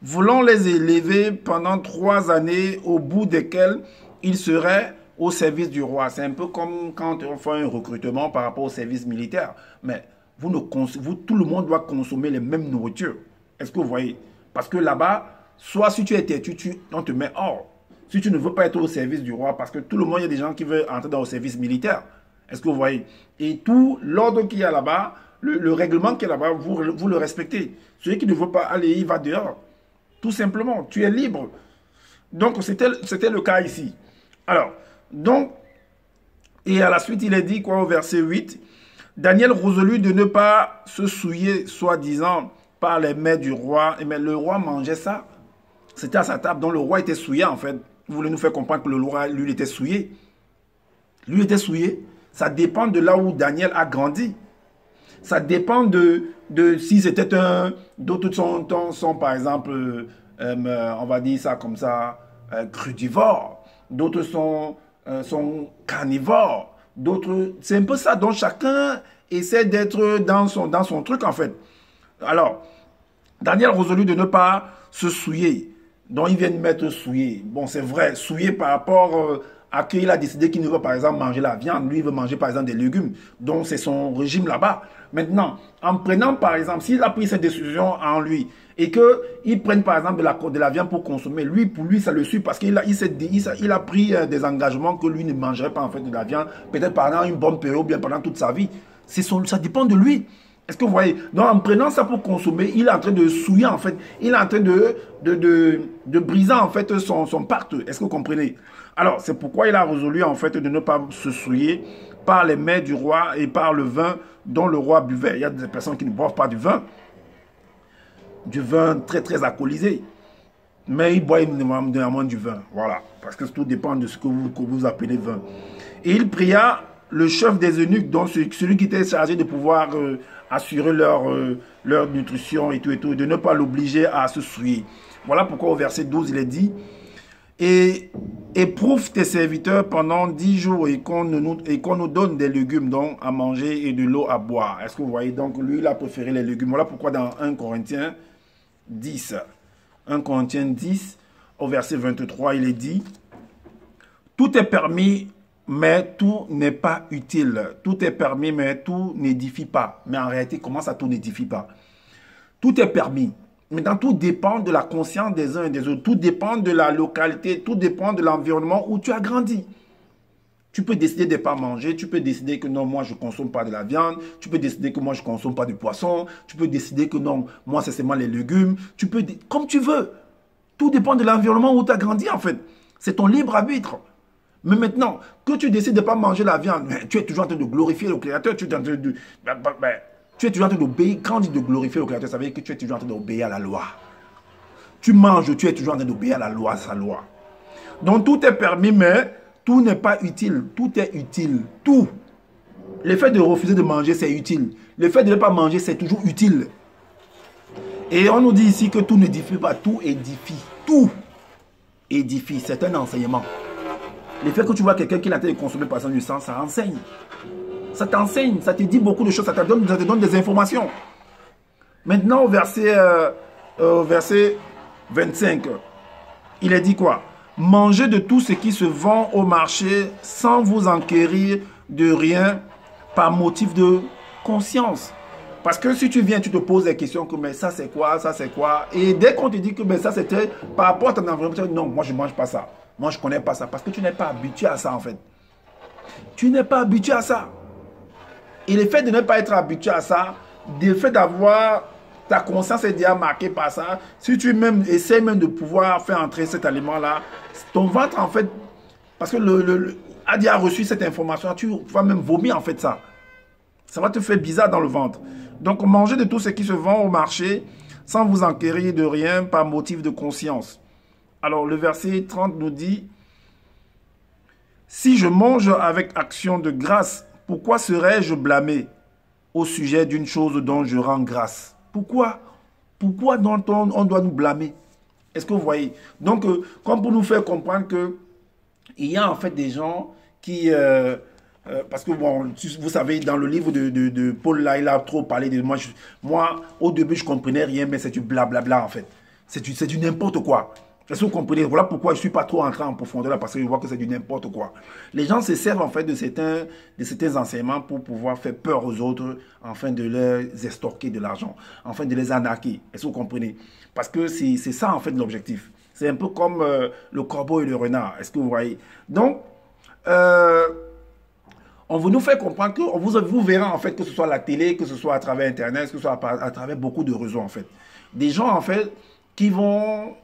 voulant les élever pendant 3 années, au bout desquelles ils seraient au service du roi. C'est un peu comme quand on fait un recrutement par rapport au service militaire. Mais tout le monde doit consommer les mêmes nourritures. Est-ce que vous voyez? Parce que là-bas, soit si tu es têtu, on te met hors. Si tu ne veux pas être au service du roi, parce que tout le monde, il y a des gens qui veulent entrer dans le service militaire. Est-ce que vous voyez? Et tout l'ordre qu'il y a là-bas, le règlement qu'il y a là-bas, vous le respectez. Celui qui ne veut pas aller, il va dehors. Tout simplement, tu es libre. Donc, c'était le cas ici. Alors, donc, et à la suite, il est dit quoi au verset 8? Daniel résolut de ne pas se souiller, soi-disant, par les mets du roi. Mais le roi mangeait ça. C'était à sa table, donc le roi était souillé en fait. Vous voulez nous faire comprendre que le roi, lui, il était souillé. Lui, il était souillé. Ça dépend de là où Daniel a grandi. Ça dépend de si c'était d'autres sont par exemple, on va dire ça comme ça, crudivores. D'autres sont carnivores. D'autres, c'est un peu ça. Donc chacun essaie d'être dans son truc en fait. Alors, Daniel résolut de ne pas se souiller. Donc ils viennent mettre souillé. Bon, c'est vrai, souillé par rapport à qu'il a décidé qu'il ne veut par exemple manger la viande. Lui, il veut manger par exemple des légumes. Donc c'est son régime là-bas. Maintenant, en prenant par exemple, s'il a pris cette décision en lui et qu'il prenne par exemple de la viande pour consommer, lui, pour lui, ça le suit parce qu'il a pris des engagements que lui ne mangerait pas en fait de la viande, peut-être pendant une bonne période ou bien pendant toute sa vie. Ça dépend de lui. Est-ce que vous voyez? Donc en prenant ça pour consommer, il est en train de souiller en fait. Il est en train de briser en fait son pacte. Est-ce que vous comprenez? Alors c'est pourquoi il a résolu en fait de ne pas se souiller par les mets du roi et par le vin dont le roi buvait. Il y a des personnes qui ne boivent pas du vin très très alcoolisé. Mais ils boivent néanmoins du vin. Voilà. Parce que tout dépend de ce que vous appelez vin. Et il pria le chef des eunuques, donc celui qui était chargé de pouvoir assurer leur nutrition et tout, de ne pas l'obliger à se souiller. Voilà pourquoi au verset 12, il est dit, Et éprouve tes serviteurs pendant 10 jours et qu'on nous donne des légumes donc à manger et de l'eau à boire. Est-ce que vous voyez? Donc lui, il a préféré les légumes. Voilà pourquoi dans 1 Corinthiens 10, 1 Corinthiens 10, au verset 23, il est dit, tout est permis, mais tout n'est pas utile. Tout est permis, mais tout n'édifie pas. Mais en réalité, comment ça, tout n'édifie pas? Tout est permis. Maintenant, tout dépend de la conscience des uns et des autres. Tout dépend de la localité. Tout dépend de l'environnement où tu as grandi. Tu peux décider de ne pas manger. Tu peux décider que non, moi, je ne consomme pas de la viande. Tu peux décider que moi, je ne consomme pas de poisson. Tu peux décider que non, moi, c'est seulement les légumes. Tu peux, comme tu veux. Tout dépend de l'environnement où tu as grandi, en fait. C'est ton libre arbitre. Mais maintenant, que tu décides de ne pas manger la viande, tu es toujours en train de glorifier le Créateur. Tu es en train de... Tu es toujours en train d'obéir. Quand on dit de glorifier le Créateur, ça veut dire que tu es toujours en train d'obéir à la loi. Tu manges, tu es toujours en train d'obéir à la loi, à sa loi. Donc tout est permis, mais tout n'est pas utile. Tout est utile. Tout. Le fait de refuser de manger, c'est utile. Le fait de ne pas manger, c'est toujours utile. Et on nous dit ici que tout n'édifie pas. Tout édifie. Tout édifie. C'est un enseignement. Le fait que tu vois quelqu'un qui a été consommé par du sang, ça enseigne. Ça t'enseigne, ça te dit beaucoup de choses, ça te donne des informations. Maintenant, au verset 25, il est dit quoi? Mangez de tout ce qui se vend au marché sans vous enquérir de rien par motif de conscience. Parce que si tu viens, tu te poses des questions comme mais ça c'est quoi, ça c'est quoi? Et dès qu'on te dit que mais ça c'était par rapport à ton environnement, non, moi je ne mange pas ça. Moi je ne connais pas ça. Parce que tu n'es pas habitué à ça en fait. Tu n'es pas habitué à ça. Et le fait de ne pas être habitué à ça, le fait d'avoir ta conscience est déjà marquée par ça, si tu même essaies même de pouvoir faire entrer cet aliment-là, ton ventre en fait, parce que a déjà reçu cette information, tu vas même vomir en fait ça. Ça va te faire bizarre dans le ventre. Donc mangez de tout ce qui se vend au marché sans vous enquérir de rien par motif de conscience. Alors le verset 30 nous dit, si je mange avec action de grâce, pourquoi serais-je blâmé au sujet d'une chose dont je rends grâce? Pourquoi? Pourquoi on doit nous blâmer? Est-ce que vous voyez? Donc, comme pour nous faire comprendre que il y a en fait des gens qui... parce que, bon, vous savez, dans le livre de Paul, là, il a trop parlé de moi. Moi, au début, je ne comprenais rien, mais c'est du blablabla, en fait. C'est du n'importe quoi. Est-ce que vous comprenez? Voilà pourquoi je ne suis pas trop entré en profondeur là, parce que je vois que c'est du n'importe quoi. Les gens se servent en fait de certains enseignements pour pouvoir faire peur aux autres, afin de les estorquer de l'argent, afin de les arnaquer. Est-ce que vous comprenez? Parce que c'est ça en fait l'objectif. C'est un peu comme le corbeau et le renard. Est-ce que vous voyez? Donc, on veut nous faire comprendre que vous verrez en fait que ce soit à la télé, que ce soit à travers Internet, que ce soit à travers beaucoup de réseaux en fait. Des gens en fait qui vont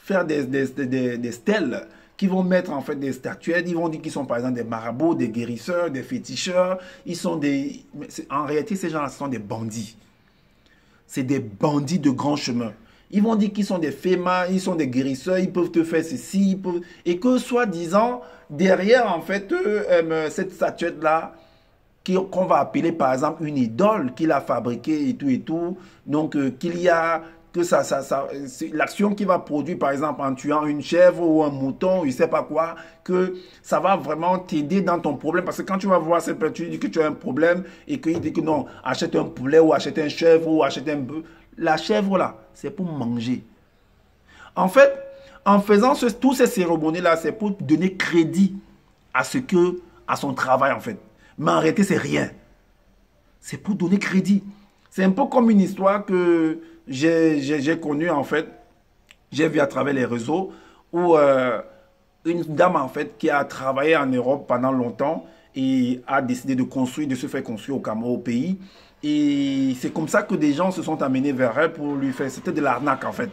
faire des stèles, qui vont mettre en fait des statuettes, ils vont dire qu'ils sont par exemple des marabouts, des guérisseurs, des féticheurs, ils sont des... En réalité, ces gens-là, ce sont des bandits. C'est des bandits de grand chemin. Ils vont dire qu'ils sont des fémas, ils sont des guérisseurs, ils peuvent te faire ceci, et que soi-disant, derrière en fait, cette statuette-là, qu'on va appeler par exemple une idole qu'il a fabriquée et tout, donc qu'il y a... que l'action qui va produire, par exemple, en tuant une chèvre ou un mouton, ou je ne sais pas quoi, que ça va vraiment t'aider dans ton problème. Parce que quand tu vas voir cette personne, tu dis que tu as un problème et qu'il dit que non, achète un poulet ou achète un chèvre ou achète un bœuf. La chèvre là, c'est pour manger. En fait, en faisant tous ces cérémonies-là, c'est pour donner crédit à son travail en fait. Mais en réalité, c'est rien. C'est pour donner crédit. C'est un peu comme une histoire que j'ai connue en fait, j'ai vu à travers les réseaux où une dame en fait qui a travaillé en Europe pendant longtemps et a décidé de se faire construire au Cameroun, au pays. Et c'est comme ça que des gens se sont amenés vers elle pour lui faire, c'était de l'arnaque en fait.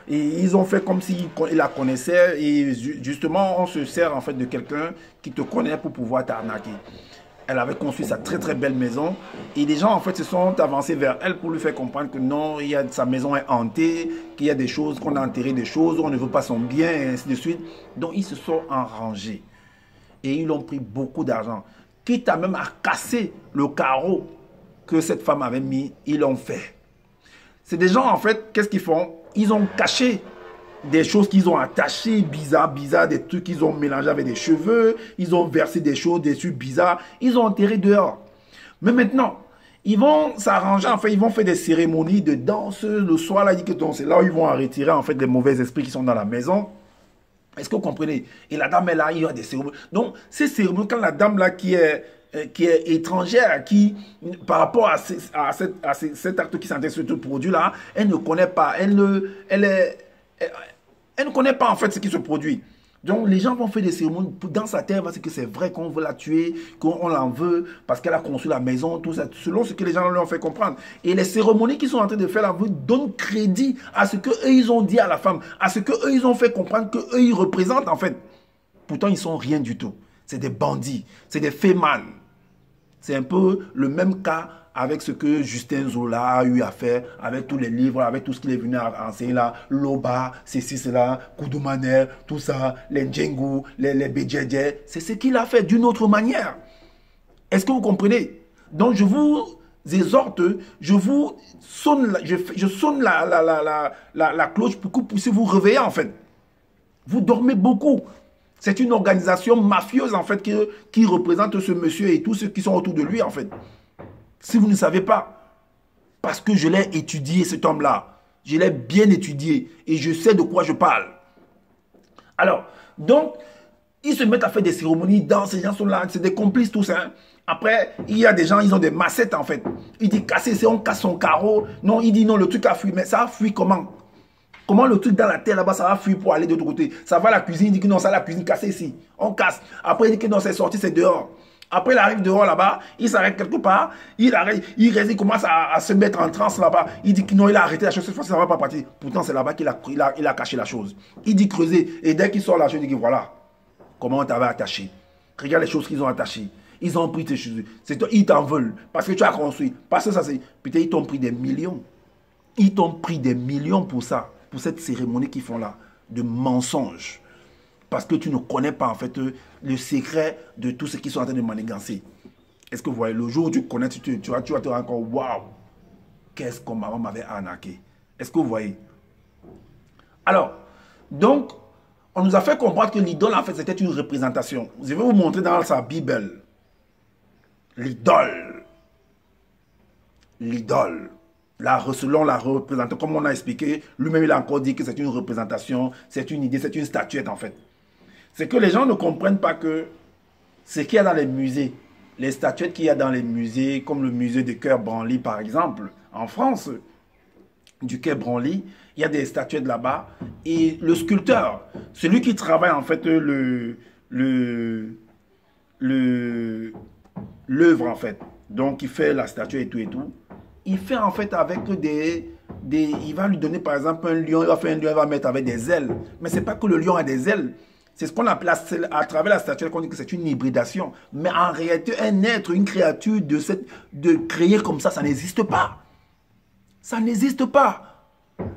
Et ils ont fait comme s'ils la connaissaient et justement on se sert en fait de quelqu'un qui te connaît pour pouvoir t'arnaquer. Elle avait construit sa très très belle maison et les gens en fait se sont avancés vers elle pour lui faire comprendre que non, sa maison est hantée, qu'il y a des choses, qu'on a enterré des choses, on ne veut pas son bien et ainsi de suite. Donc ils se sont arrangés et ils ont pris beaucoup d'argent. Quitte à même à casser le carreau que cette femme avait mis, ils l'ont fait. C'est des gens en fait, qu'est-ce qu'ils font? Ils ont caché des choses qu'ils ont attachées, bizarres, des trucs qu'ils ont mélangés avec des cheveux, ils ont versé des choses dessus bizarres, ils ont enterré dehors. Mais maintenant, ils vont s'arranger, en fait, ils vont faire des cérémonies de danse le soir, là, c'est là où ils vont en retirer, en fait, les mauvais esprits qui sont dans la maison. Est-ce que vous comprenez? Et la dame est là, il y a des cérémonies. Donc, ces cérémonies, quand la dame là qui est étrangère, qui, par rapport à cet acte qui s'intéresse sur ce produit-là, elle ne connaît pas, elle ne connaît pas en fait ce qui se produit. Donc les gens vont faire des cérémonies dans sa tête parce que c'est vrai qu'on veut la tuer, qu'on l'en veut parce qu'elle a construit la maison, tout ça, selon ce que les gens leur ont fait comprendre. Et les cérémonies qu'ils sont en train de faire là vous donnent crédit à ce qu'eux ils ont dit à la femme, à ce qu'eux ils ont fait comprendre qu'eux ils représentent en fait. Pourtant ils sont rien du tout. C'est des bandits, c'est des fémans. C'est un peu le même cas avec ce que Justin Zola a eu à faire, avec tous les livres, avec tout ce qu'il est venu à enseigner là, Loba, ceci, cela, Koudoumaner, tout ça, les Djengou, les Bédjedje. C'est ce qu'il a fait d'une autre manière. Est-ce que vous comprenez? Donc je vous exhorte, je vous sonne, je sonne la cloche pour que vous puissiez vous réveiller en fait. Vous dormez beaucoup. C'est une organisation mafieuse en fait qui représente ce monsieur et tous ceux qui sont autour de lui en fait. Si vous ne savez pas, parce que je l'ai étudié cet homme-là, je l'ai bien étudié et je sais de quoi je parle. Alors, donc, ils se mettent à faire des cérémonies, dans ces gens sont là, c'est des complices tous. Hein. Après, il y a des gens, ils ont des massettes en fait. Il dit casser, c'est on casse son carreau. Non, il dit non, le truc a fui. Mais ça a fui comment? Comment le truc dans la terre là-bas, ça va fuir pour aller de l'autre côté? Ça va à la cuisine, il dit que non, ça la cuisine cassée ici. On casse. Après, il dit que non, c'est sorti, c'est dehors. Après, il arrive dehors là-bas, il s'arrête quelque part, il arrête, il commence à se mettre en transe là-bas. Il dit que non, il a arrêté la chose, cette fois, ça ne va pas partir. Pourtant, c'est là-bas qu'il a caché la chose. Il dit creuser. Et dès qu'il sort la chose, il dit voilà, comment on t'avait attaché. Regarde les choses qu'ils ont attachées. Ils ont pris tes choses. Ils t'en veulent. Parce que tu as construit. Parce que ça, c'est. Putain, ils t'ont pris des millions. Ils t'ont pris des millions pour ça. Pour cette cérémonie qu'ils font là. De mensonges. Parce que tu ne connais pas en fait le secret de tout ce qu'ils sont en train de manigancer. Est-ce que vous voyez, le jour où tu connais, tu vas te rendre compte, waouh, qu'est-ce qu'on m'avait arnaqué. Est-ce que vous voyez? Alors, donc, on nous a fait comprendre que l'idole, en fait, c'était une représentation. Je vais vous montrer dans sa Bible. L'idole. L'idole. Selon la représentation, comme on a expliqué, lui-même, il a encore dit que c'est une représentation, c'est une idée, c'est une statuette, en fait. C'est que les gens ne comprennent pas que ce qu'il y a dans les musées, les statuettes qu'il y a dans les musées, comme le musée de Cœur Branly par exemple, en France, du Quai Branly, il y a des statuettes là-bas. Et le sculpteur, celui qui travaille en fait l'œuvre en fait, donc il fait la statue et tout, il fait en fait avec il va lui donner par exemple un lion, il va faire un lion, il va mettre avec des ailes. Mais c'est pas que le lion a des ailes. C'est ce qu'on appelle à travers la statue qu'on dit que c'est une hybridation. Mais en réalité, un être, une créature de créer comme ça n'existe pas. Ça n'existe pas.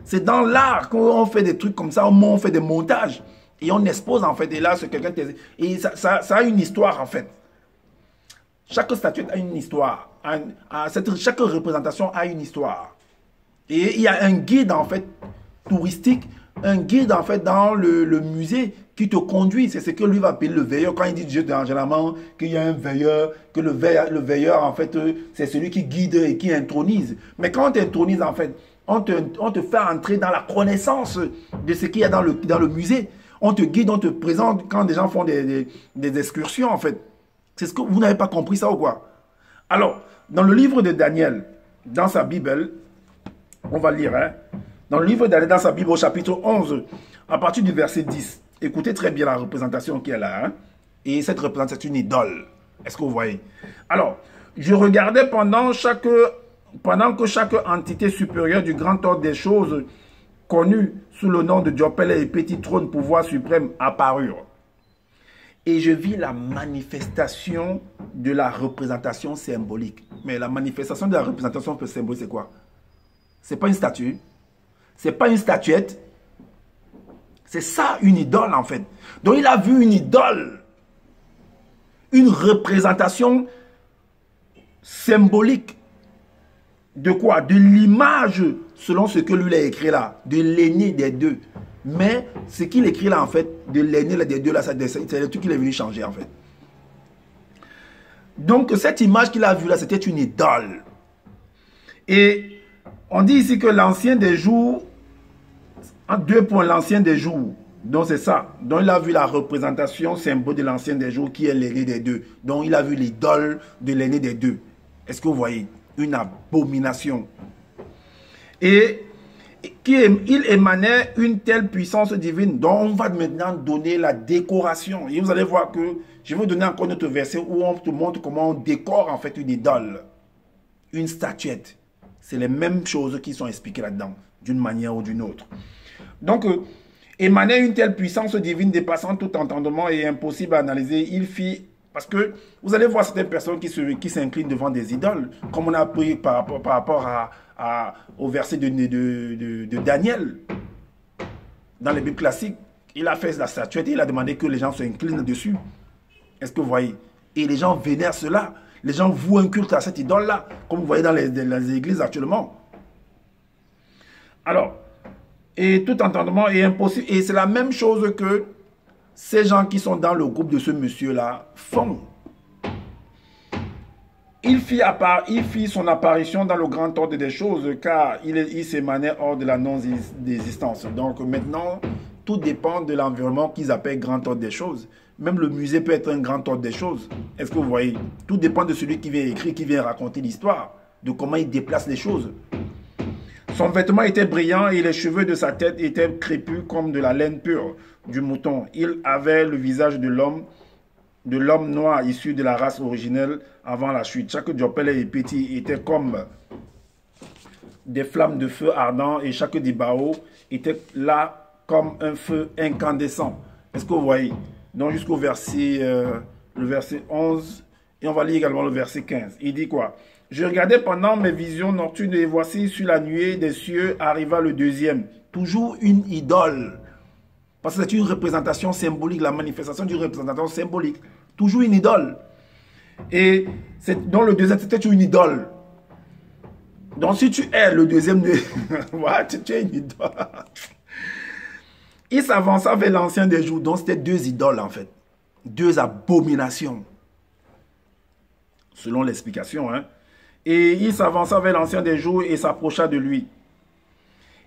C'est dans l'art qu'on fait des trucs comme ça, on fait des montages. Et on expose en fait. Et là, c'est quelqu'un qui... Et ça a une histoire en fait. Chaque statue a une histoire. Chaque représentation a une histoire. Et il y a un guide en fait touristique, un guide en fait dans le musée qui te conduit. C'est ce que lui va appeler le veilleur. Quand il dit généralement qu'il y a un veilleur, que le veilleur en fait c'est celui qui guide et qui intronise. Mais quand on t'intronise en fait, on te fait entrer dans la connaissance de ce qu'il y a dans le musée. On te guide, on te présente quand des gens font des excursions en fait. C'est ce que vous n'avez pas compris ça ou quoi? Alors, dans le livre de Daniel, dans sa Bible, on va lire, hein? Dans le livre de Daniel, dans sa Bible, au chapitre 11, à partir du verset 10, écoutez très bien la représentation qui est là. Hein? Et cette représentation, c'est une idole. Est-ce que vous voyez? Alors, je regardais pendant que chaque entité supérieure du grand ordre des choses, connue sous le nom de Diopel et petit trône pouvoir suprême, apparurent. Et je vis la manifestation de la représentation symbolique. Mais la manifestation de la représentation symbolique, c'est quoi? C'est pas une statue. C'est pas une statuette. C'est ça une idole en fait. Donc il a vu une idole. Une représentation symbolique. De quoi? De l'image, selon ce que lui a écrit là. De l'aîné des deux. Mais ce qu'il écrit là, en fait, de l'aîné des deux, là, c'est le truc qu'il est venu changer, en fait. Donc, cette image qu'il a vue là, c'était une idole. Et on dit ici que l'ancien des jours, en 2 points, l'ancien des jours, donc c'est ça. Donc, il a vu la représentation symbole de l'ancien des jours qui est l'aîné des deux. Donc, il a vu l'idole de l'aîné des deux. Est-ce que vous voyez? Une abomination. Et il émanait une telle puissance divine dont on va maintenant donner la décoration. Et vous allez voir que je vais vous donner encore notre verset où on te montre comment on décore en fait une idole, une statuette. C'est les mêmes choses qui sont expliquées là-dedans, d'une manière ou d'une autre. Donc, émanait une telle puissance divine dépassant tout entendement et impossible à analyser. Il fit, parce que vous allez voir certaines personnes qui s'inclinent devant des idoles, comme on a appris par rapport au verset de Daniel. Dans les Bibles classiques, il a fait la statuette et il a demandé que les gens s'inclinent dessus. Est-ce que vous voyez? Et les gens vénèrent cela. Les gens vouent un culte à cette idole-là, comme vous voyez dans les églises actuellement. Alors, et tout entendement est impossible. Et c'est la même chose que ces gens qui sont dans le groupe de ce monsieur-là font. Il fit son apparition dans le grand ordre des choses, car il s'émanait hors de la non-existence. Donc maintenant, tout dépend de l'environnement qu'ils appellent grand ordre des choses. Même le musée peut être un grand ordre des choses. Est-ce que vous voyez? Tout dépend de celui qui vient écrire, qui vient raconter l'histoire, de comment il déplace les choses. Son vêtement était brillant et les cheveux de sa tête étaient crépus comme de la laine pure du mouton. Il avait le visage de l'homme noir issu de la race originelle avant la chute. Chaque diopèle et petit était comme des flammes de feu ardent et chaque dibao était là comme un feu incandescent. Est-ce que vous voyez? Donc jusqu'au verset, le verset 11 et on va lire également le verset 15. Il dit quoi? Je regardais pendant mes visions nocturnes et voici sur la nuée des cieux arriva le deuxième. Toujours une idole. Parce que c'est une représentation symbolique, la manifestation d'une représentation symbolique. Toujours une idole. Et dans le deuxième, c'était une idole. Donc si tu es le deuxième, tu es une idole. Il s'avança vers l'ancien des jours. Donc c'était 2 idoles en fait. 2 abominations. Selon l'explication. Hein. Et il s'avança vers l'ancien des jours et s'approcha de lui.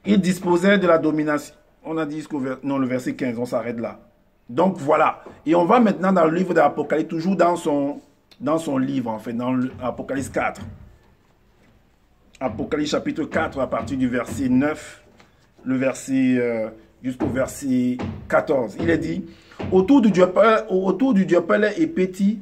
Il disposait de la domination. On a dit le verset 15, on s'arrête là. Donc voilà. Et on va maintenant dans le livre de l'Apocalypse, toujours dans son livre, en fait, dans l'Apocalypse 4. Apocalypse chapitre 4, à partir du verset 9, le verset jusqu'au verset 14. Il est dit, autour du diopèle et petit,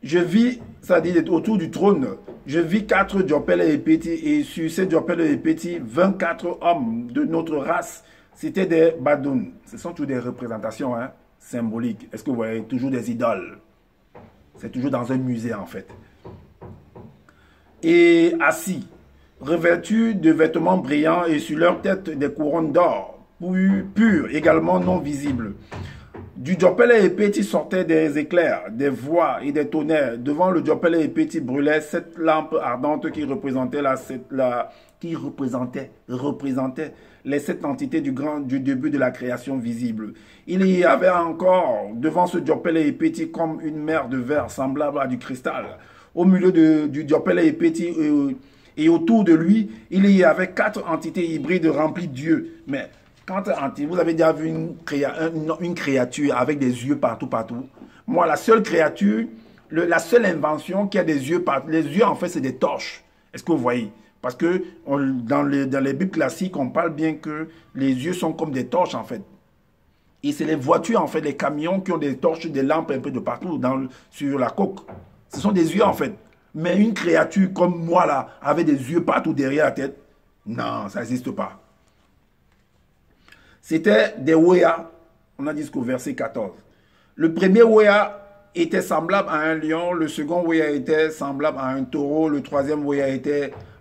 je vis, c'est-à-dire autour du trône, je vis 4 diopèles et petits, et sur ces diopèles et petits, 24 hommes de notre race. C'était des badouns. Ce sont toutes des représentations hein, symboliques. Est-ce que vous voyez? Toujours des idoles. C'est toujours dans un musée en fait. Et assis, revêtus de vêtements brillants et sur leur tête des couronnes d'or, pures, également non visibles. Du diopèle et petit sortaient des éclairs, des voix et des tonnerres. Devant le diopèle et petit brûlait 7 lampes ardentes qui représentaient les 7 entités du début de la création visible. Il y avait encore devant ce diopèle et petit comme une mer de verre semblable à du cristal. Au milieu du diopèle et petit et autour de lui, il y avait 4 entités hybrides remplies de Dieu. Mais quand vous avez déjà vu une créature avec des yeux partout. Moi, la seule créature, la seule invention qui a des yeux partout, les yeux en fait c'est des torches. Est-ce que vous voyez? Parce que dans les Bibles classiques, on parle bien que les yeux sont comme des torches en fait. Et c'est les voitures en fait, les camions qui ont des torches, des lampes un peu de partout sur la coque. Ce sont des yeux en fait. Mais une créature comme moi là, avec des yeux partout derrière la tête, non, ça n'existe pas. C'était des Wea, on a dit jusqu'au verset 14. Le premier Wea était semblable à un lion, le second Wea était semblable à un taureau, le troisième Wea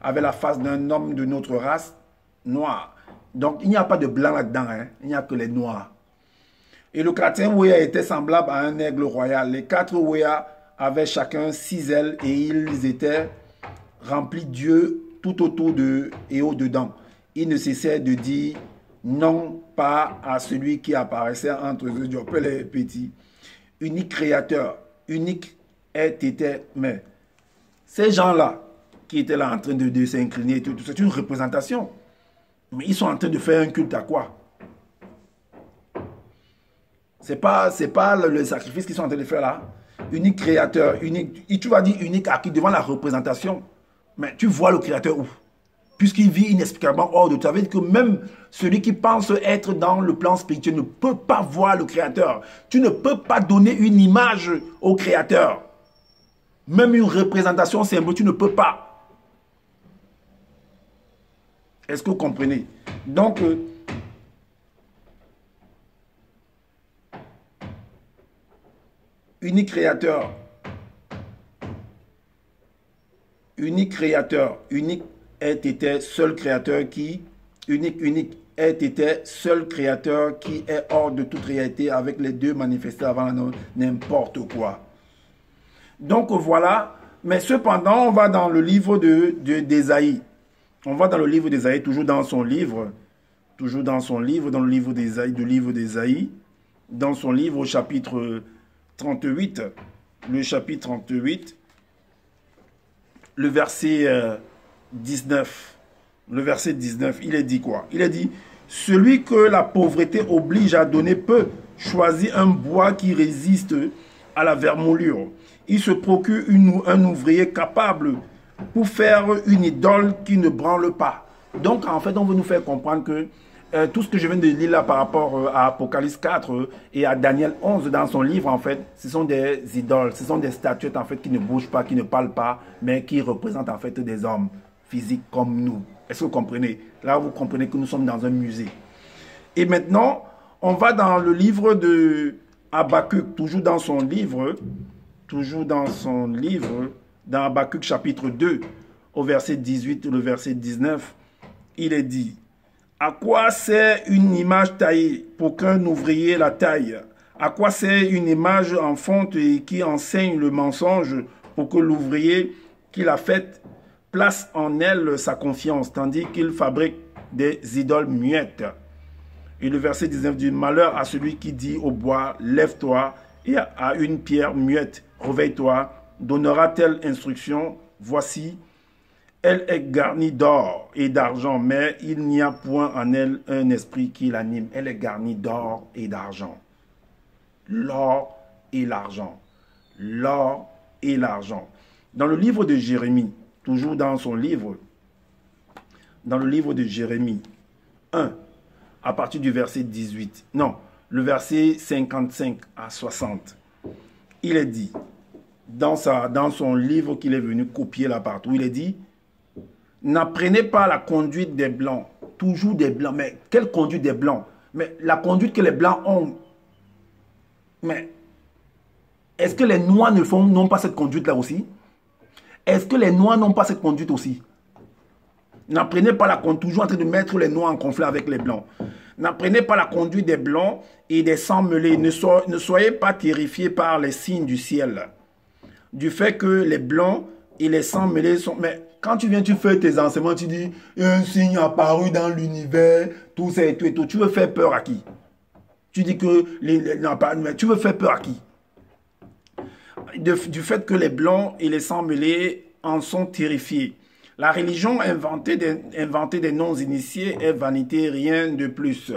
avait la face d'un homme de notre race, noir. Donc il n'y a pas de blanc là-dedans, hein? Il n'y a que les noirs. Et le quatrième Wea était semblable à un aigle royal. Les 4 Wea avaient chacun 6 ailes et ils étaient remplis d'yeux tout autour d'eux et au-dedans. Ils ne cessaient de dire non pas à celui qui apparaissait entre eux, Dieu, les petits. Unique créateur, unique était, mais ces gens-là qui étaient là en train de s'incliner, c'est une représentation. Mais ils sont en train de faire un culte à quoi? C'est pas le sacrifice qu'ils sont en train de faire là. Unique créateur, unique. Et tu vas dire unique à qui? Devant la représentation. Mais tu vois le créateur où? Puisqu'il vit inexplicablement hors de toi. Ça veut dire que même celui qui pense être dans le plan spirituel ne peut pas voir le créateur. Tu ne peux pas donner une image au créateur. Même une représentation simple, tu ne peux pas. Est-ce que vous comprenez? Donc, unique créateur, unique était seul créateur qui, unique était seul créateur qui est hors de toute réalité avec les deux manifestés avant n'importe quoi. Donc voilà, mais cependant on va dans le livre d'Ésaïe. On va dans le livre d'Ésaïe, toujours dans le livre d'Ésaïe, dans son livre au chapitre 38, le chapitre 38, le verset 19. Le verset 19, il est dit quoi? Il est dit, celui que la pauvreté oblige à donner peu choisit un bois qui résiste à la vermoulure. Il se procure un ouvrier capable pour faire une idole qui ne branle pas. Donc en fait, on veut nous faire comprendre que tout ce que je viens de lire là par rapport à Apocalypse 4 et à Daniel 11 dans son livre, en fait, ce sont des idoles, ce sont des statuettes en fait qui ne bougent pas, qui ne parlent pas, mais qui représentent en fait des hommes physiques comme nous. Est-ce que vous comprenez? Là, vous comprenez que nous sommes dans un musée. Et maintenant, on va dans le livre de Habakkuk, toujours dans son livre, dans Habakkuk chapitre 2, au verset 18 et le verset 19, il est dit, à quoi sert une image taillée pour qu'un ouvrier la taille? À quoi sert une image en fonte et qui enseigne le mensonge pour que l'ouvrier qui l'a faite place en elle sa confiance, tandis qu'il fabrique des idoles muettes? Et le verset 19 dit, malheur à celui qui dit au bois, lève-toi, et à une pierre muette, réveille-toi, donnera-t-elle instruction? Voici, elle est garnie d'or et d'argent, mais il n'y a point en elle un esprit qui l'anime. Elle est garnie d'or et d'argent. L'or et l'argent. L'or et l'argent. Dans le livre de Jérémie, toujours dans son livre, dans le livre de Jérémie 1, à partir du verset 18, non, le verset 55 à 60, il est dit, dans son livre qu'il est venu copier là partout, il est dit, n'apprenez pas la conduite des Blancs, toujours des Blancs, mais quelle conduite des Blancs? Mais la conduite que les Blancs ont, mais est-ce que les Noirs n'ont pas cette conduite là aussi? Est-ce que les Noirs n'ont pas cette conduite aussi? N'apprenez pas la conduite, toujours en train de mettre les Noirs en conflit avec les Blancs. N'apprenez pas la conduite des Blancs et des sans-mêlés. Ne soyez pas terrifiés par les signes du ciel. Du fait que les Blancs et les sans-mêlés sont... Mais quand tu viens, tu fais tes enseignements, tu dis un signe apparu dans l'univers, tout ça et tout et tout. Tu veux faire peur à qui? Tu dis que... tu veux faire peur à qui? Du fait que les Blancs et les sans-mêlés en sont terrifiés. La religion inventée des non-initiés est vanité, rien de plus.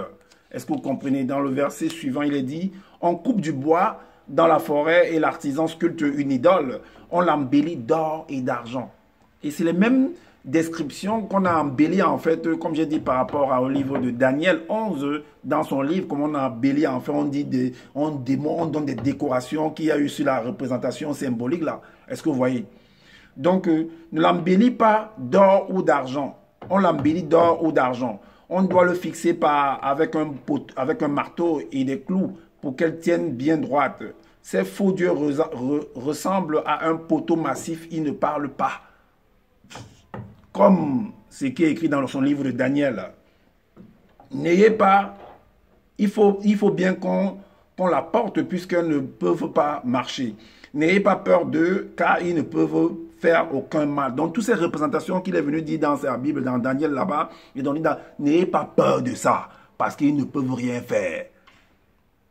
Est-ce que vous comprenez? Dans le verset suivant, il est dit, on coupe du bois dans la forêt et l'artisan sculpte une idole. On l'embellit d'or et d'argent. Et c'est les mêmes descriptions qu'on a embellies en fait, comme j'ai dit par rapport au livre de Daniel 11, dans son livre, comme on a embelli en fait, on donne des décorations qu'il y a eu sur la représentation symbolique là. Est-ce que vous voyez? Donc, ne l'embellit pas d'or ou d'argent. On l'embellit d'or ou d'argent. On doit le fixer avec un marteau et des clous pour qu'elle tienne bien droite. Ces faux dieux ressemblent à un poteau massif, ils ne parlent pas. Comme ce qui est écrit dans son livre de Daniel. N'ayez pas, il faut bien qu'on la porte puisqu'elles ne peuvent pas marcher. N'ayez pas peur d'eux car ils ne peuvent faire aucun mal. Donc, toutes ces représentations qu'il est venu dire dans sa Bible, dans Daniel là-bas, il dit, n'ayez pas peur de ça. parce qu'ils ne peuvent rien faire.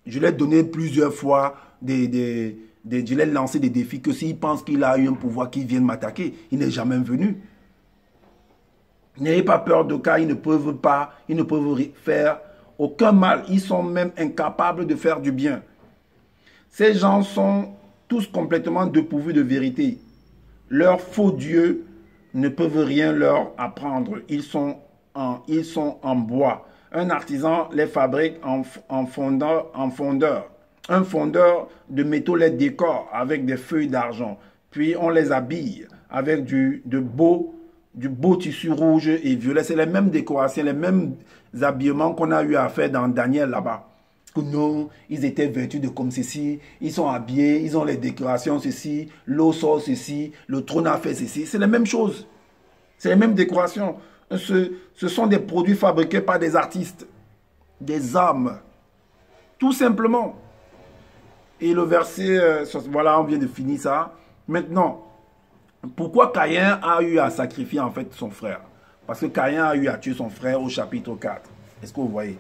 Je l'ai donné plusieurs fois, je l'ai lancé des défis que s'il pense qu'il a eu un pouvoir, qu'il vienne m'attaquer, il n'est jamais venu. N'ayez pas peur de cas, ils ne peuvent faire aucun mal. Ils sont même incapables de faire du bien. Ces gens sont tous complètement dépourvus de vérité. Leurs faux dieux ne peuvent rien leur apprendre. Ils sont en bois. Un artisan les fabrique en fondeur. Un fondeur de métaux les décore avec des feuilles d'argent. Puis on les habille avec du beau tissu rouge et violet. C'est les mêmes décorations, les mêmes habillements qu'on a eu à faire dans Daniel là-bas. Non, ils étaient vêtus de comme ceci, ils sont habillés, ils ont les décorations ceci, l'eau sort ceci, le trône a fait ceci. C'est la même chose. C'est les mêmes décorations. Ce sont des produits fabriqués par des artistes, des âmes, tout simplement. Et le verset, voilà, on vient de finir ça. Maintenant, pourquoi Caïn a eu à sacrifier en fait son frère? Parce que Caïn a eu à tuer son frère au chapitre 4. Est-ce que vous voyez?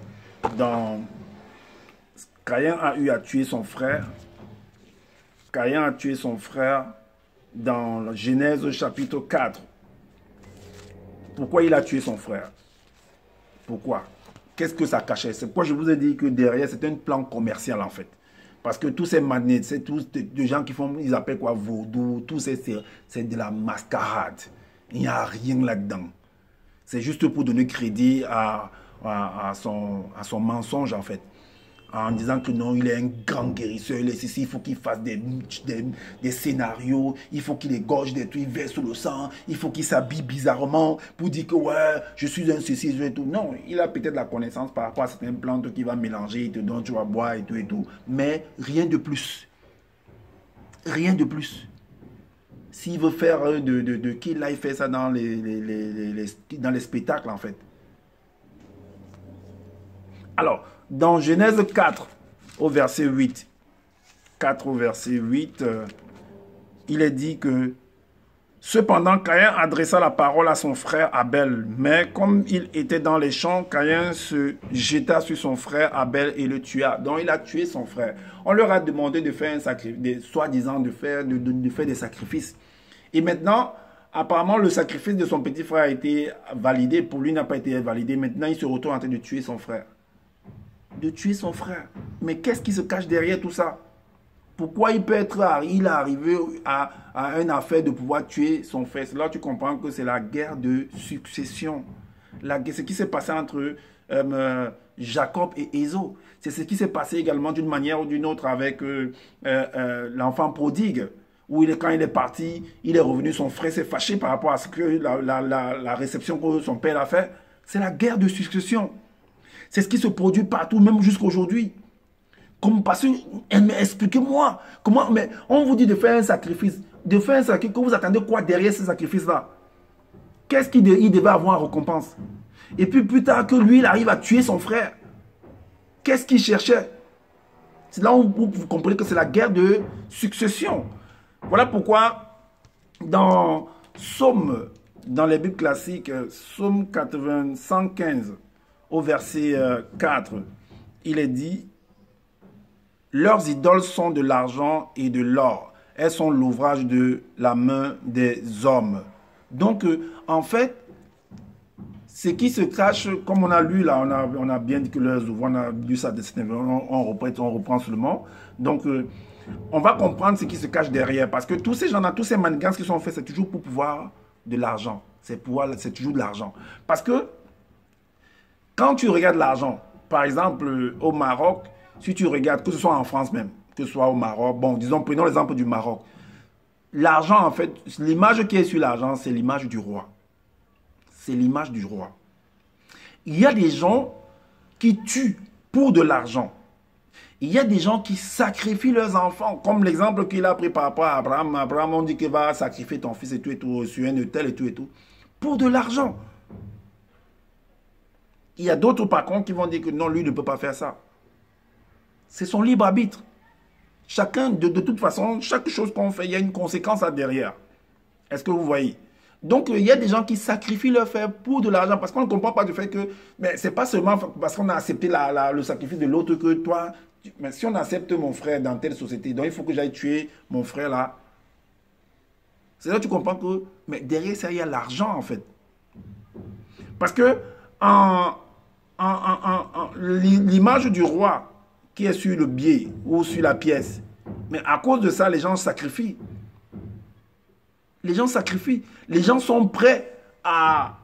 Caïn a eu à tuer son frère. Caïn a tué son frère dans la Genèse chapitre 4. Pourquoi il a tué son frère? Pourquoi? Qu'est-ce que ça cachait? C'est pourquoi je vous ai dit que derrière, c'est un plan commercial en fait. Parce que tous ces magnets, c'est tous des gens qui font, ils appellent quoi, vaudou, tout c'est de la mascarade. Il n'y a rien là-dedans. C'est juste pour donner crédit à son mensonge en fait. En disant que non, il est un grand guérisseur, il est ici, il faut qu'il fasse des scénarios, il faut qu'il égorge des trucs, il verse le sang, il faut qu'il s'habille bizarrement pour dire que ouais, je suis un ceci, et tout. Non, il a peut-être la connaissance par rapport à certaines plantes qu'il va mélanger, dont tu vas boire et tout, mais rien de plus. Rien de plus. S'il veut faire qu'il aille faire ça dans dans les spectacles en fait. Alors, dans Genèse 4, au verset 8, 4 au verset 8, il est dit que cependant, Caïn adressa la parole à son frère Abel. Mais comme il était dans les champs, Caïn se jeta sur son frère Abel et le tua. Donc, il a tué son frère. On leur a demandé de faire un sacrifice, soi-disant de faire des sacrifices. Et maintenant, apparemment, le sacrifice de son petit frère a été validé. Pour lui, n'a pas été validé. Maintenant, il se retrouve en train de tuer son frère. De tuer son frère. Mais qu'est-ce qui se cache derrière tout ça? Pourquoi il est arrivé à une affaire de pouvoir tuer son frère? Là, tu comprends que c'est la guerre de succession. Ce qui s'est passé entre Jacob et Ésaü. C'est ce qui s'est passé également d'une manière ou d'une autre avec l'enfant prodigue. Où quand il est parti, il est revenu, son frère s'est fâché par rapport à ce que la réception que son père a fait. C'est la guerre de succession. C'est ce qui se produit partout, même jusqu'aujourd'hui. Comme parce que, expliquez-moi, comment, mais on vous dit de faire un sacrifice. De faire un sacrifice, que vous attendez quoi derrière ce sacrifice-là? Qu'est-ce qu'il devait avoir en récompense? Et puis plus tard que lui, il arrive à tuer son frère. Qu'est-ce qu'il cherchait? C'est là où vous comprenez que c'est la guerre de succession. Voilà pourquoi dans Psaume, dans les Bibles classiques, Psaume 115, au verset 4, il est dit: leurs idoles sont de l'argent et de l'or. Elles sont l'ouvrage de la main des hommes. Donc, en fait, ce qui se cache, comme on a lu là, on a bien dit que leurs ouvrages, on a lu ça, on reprend seulement. Donc, on va comprendre ce qui se cache derrière. Parce que tous ces gens-là, tous ces manigances qui sont faits, c'est toujours pour pouvoir de l'argent. C'est toujours de l'argent. Parce que, quand tu regardes l'argent, par exemple, au Maroc, si tu regardes, que ce soit en France même, que ce soit au Maroc, bon, disons, prenons l'exemple du Maroc. L'argent, en fait, l'image qui est sur l'argent, c'est l'image du roi. C'est l'image du roi. Il y a des gens qui tuent pour de l'argent. Il y a des gens qui sacrifient leurs enfants, comme l'exemple qu'il a pris par rapport à Abraham. Abraham, on dit qu'il va sacrifier ton fils et tout, sur un autel et tout, pour de l'argent. Il y a d'autres, par contre, qui vont dire que non, lui ne peut pas faire ça. C'est son libre arbitre. Chacun, de toute façon, chaque chose qu'on fait, il y a une conséquence à derrière. Est-ce que vous voyez? Donc, il y a des gens qui sacrifient leur frère pour de l'argent parce qu'on ne comprend pas du fait que, mais c'est pas seulement parce qu'on a accepté le sacrifice de l'autre que toi, mais si on accepte mon frère dans telle société, donc il faut que j'aille tuer mon frère là. C'est là que tu comprends que, mais derrière ça, il y a l'argent en fait. Parce que l'image du roi qui est sur le billet ou sur la pièce, mais à cause de ça, les gens sacrifient. Les gens sacrifient. Les gens sont prêts à,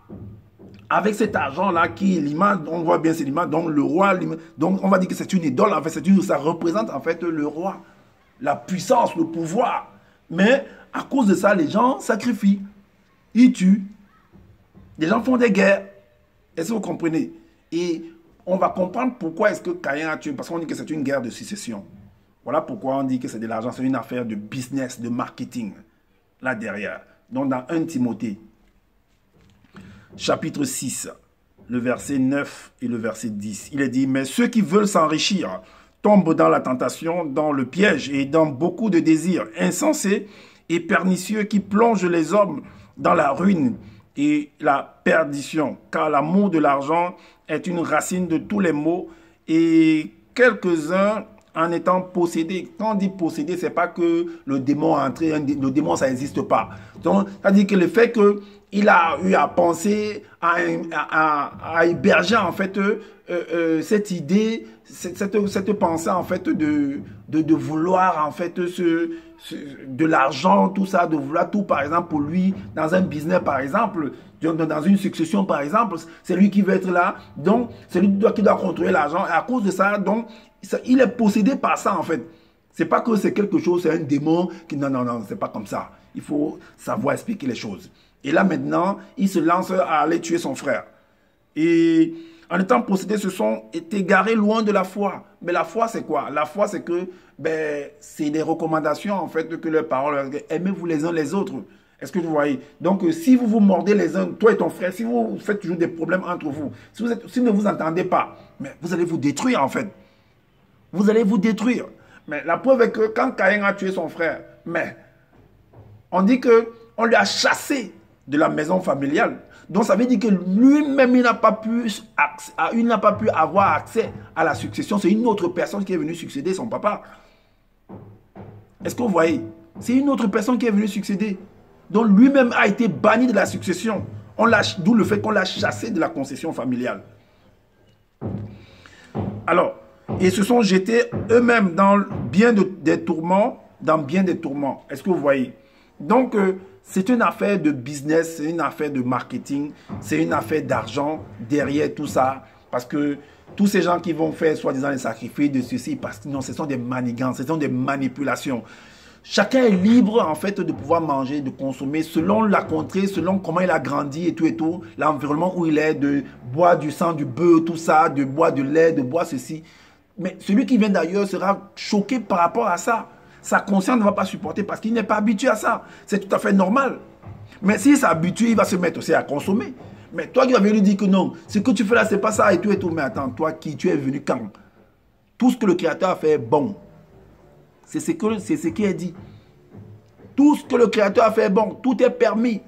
avec cet argent-là, qui est l'image, on voit bien c'est l'image, donc le roi, donc on va dire que c'est une idole, en fait, ça représente en fait le roi, la puissance, le pouvoir. Mais à cause de ça, les gens sacrifient. Ils tuent. Les gens font des guerres. Est-ce que vous comprenez? Et on va comprendre pourquoi est-ce que Caïn a tué, parce qu'on dit que c'est une guerre de succession. Voilà pourquoi on dit que c'est de l'argent, c'est une affaire de business, de marketing. Là derrière. Donc dans 1 Timothée, chapitre 6, le verset 9 et le verset 10, il est dit, mais ceux qui veulent s'enrichir tombent dans la tentation, dans le piège et dans beaucoup de désirs insensés et pernicieux qui plongent les hommes dans la ruine et la perdition. Car l'amour de l'argent est une racine de tous les maux et quelques-uns en étant possédé. Quand on dit possédé, c'est pas que le démon est entré, le démon ça n'existe pas. Donc, c'est-à-dire que le fait qu'il a eu à penser, à héberger en fait cette idée, cette pensée en fait de vouloir en fait de l'argent, tout ça, de vouloir tout par exemple pour lui, dans un business par exemple, dans une succession par exemple, c'est lui qui veut être là, donc c'est lui qui doit contrôler l'argent, et à cause de ça, donc il est possédé par ça en fait. C'est pas que c'est quelque chose, c'est un démon qui... Non, non, non, c'est pas comme ça. Il faut savoir expliquer les choses. Et là maintenant, il se lance à aller tuer son frère. Et en étant possédés, se sont égarés loin de la foi. Mais la foi, c'est quoi? La foi, c'est que c'est des recommandations en fait que leurs paroles. Aimez-vous les uns les autres. Est-ce que vous voyez? Donc, si vous vous mordez les uns, toi et ton frère, si vous faites toujours des problèmes entre vous, si vous ne vous entendez pas, mais vous allez vous détruire en fait. Vous allez vous détruire. Mais la preuve est que quand Caïn a tué son frère, mais on dit qu'on lui a chassé de la maison familiale. Donc ça veut dire que lui-même, il n'a pas pu avoir accès à la succession. C'est une autre personne qui est venue succéder son papa. Est-ce que vous voyez? C'est une autre personne qui est venue succéder. Donc lui-même a été banni de la succession. D'où le fait qu'on l'a chassé de la concession familiale. Alors, ils se sont jetés eux-mêmes dans bien des tourments, Est-ce que vous voyez? Donc, c'est une affaire de business, c'est une affaire de marketing, c'est une affaire d'argent derrière tout ça. Parce que tous ces gens qui vont faire soi-disant les sacrifices de ceci, parce que non, ce sont des manigances, ce sont des manipulations. Chacun est libre en fait de pouvoir manger, de consommer selon la contrée, selon comment il a grandi et tout, l'environnement où il est, de boire du sang, du beurre, tout ça, de boire du lait, de boire ceci. Mais celui qui vient d'ailleurs sera choqué par rapport à ça. Sa conscience ne va pas supporter parce qu'il n'est pas habitué à ça. C'est tout à fait normal. Mais s'il s'habitue, il va se mettre aussi à consommer. Mais toi qui vas lui dire que non, ce que tu fais là, c'est pas ça et tout. Mais attends, toi qui tu es venu quand? Tout ce que le Créateur a fait est bon. C'est ce qui est dit. Tout ce que le Créateur a fait est bon. Tout est permis.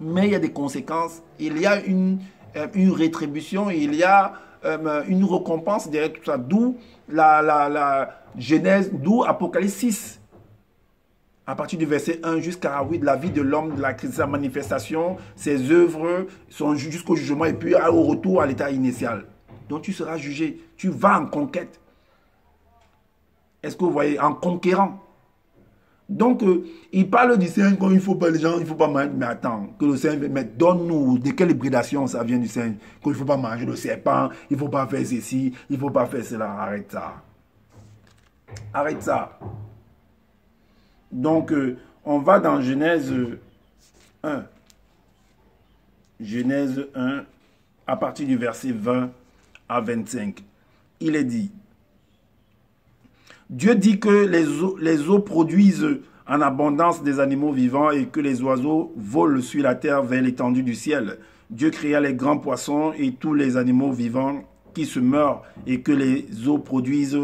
Mais il y a des conséquences. Il y a une rétribution. Il y a une récompense derrière tout ça. D'où la Genèse, d'où Apocalypse 6. À partir du verset 1 jusqu'à 8, la vie de l'homme, sa manifestation, ses œuvres sont jusqu'au jugement et puis au retour à l'état initial. Donc tu seras jugé. Tu vas en conquête. Est-ce que vous voyez? En conquérant. Donc, il parle du Seigneur quand il ne faut pas les gens, il ne faut pas manger. Mais attends, que le Seigneur, mais donne-nous de quelle hybridation ça vient du Seigneur? Qu'il ne faut pas manger le serpent, il ne faut pas faire ceci, il ne faut pas faire cela. Arrête ça. Arrête ça. Donc, on va dans Genèse 1. Genèse 1, à partir du verset 20 à 25. Il est dit, Dieu dit que les eaux produisent en abondance des animaux vivants et que les oiseaux volent sur la terre vers l'étendue du ciel. Dieu créa les grands poissons et tous les animaux vivants qui se meurent et que les eaux produisent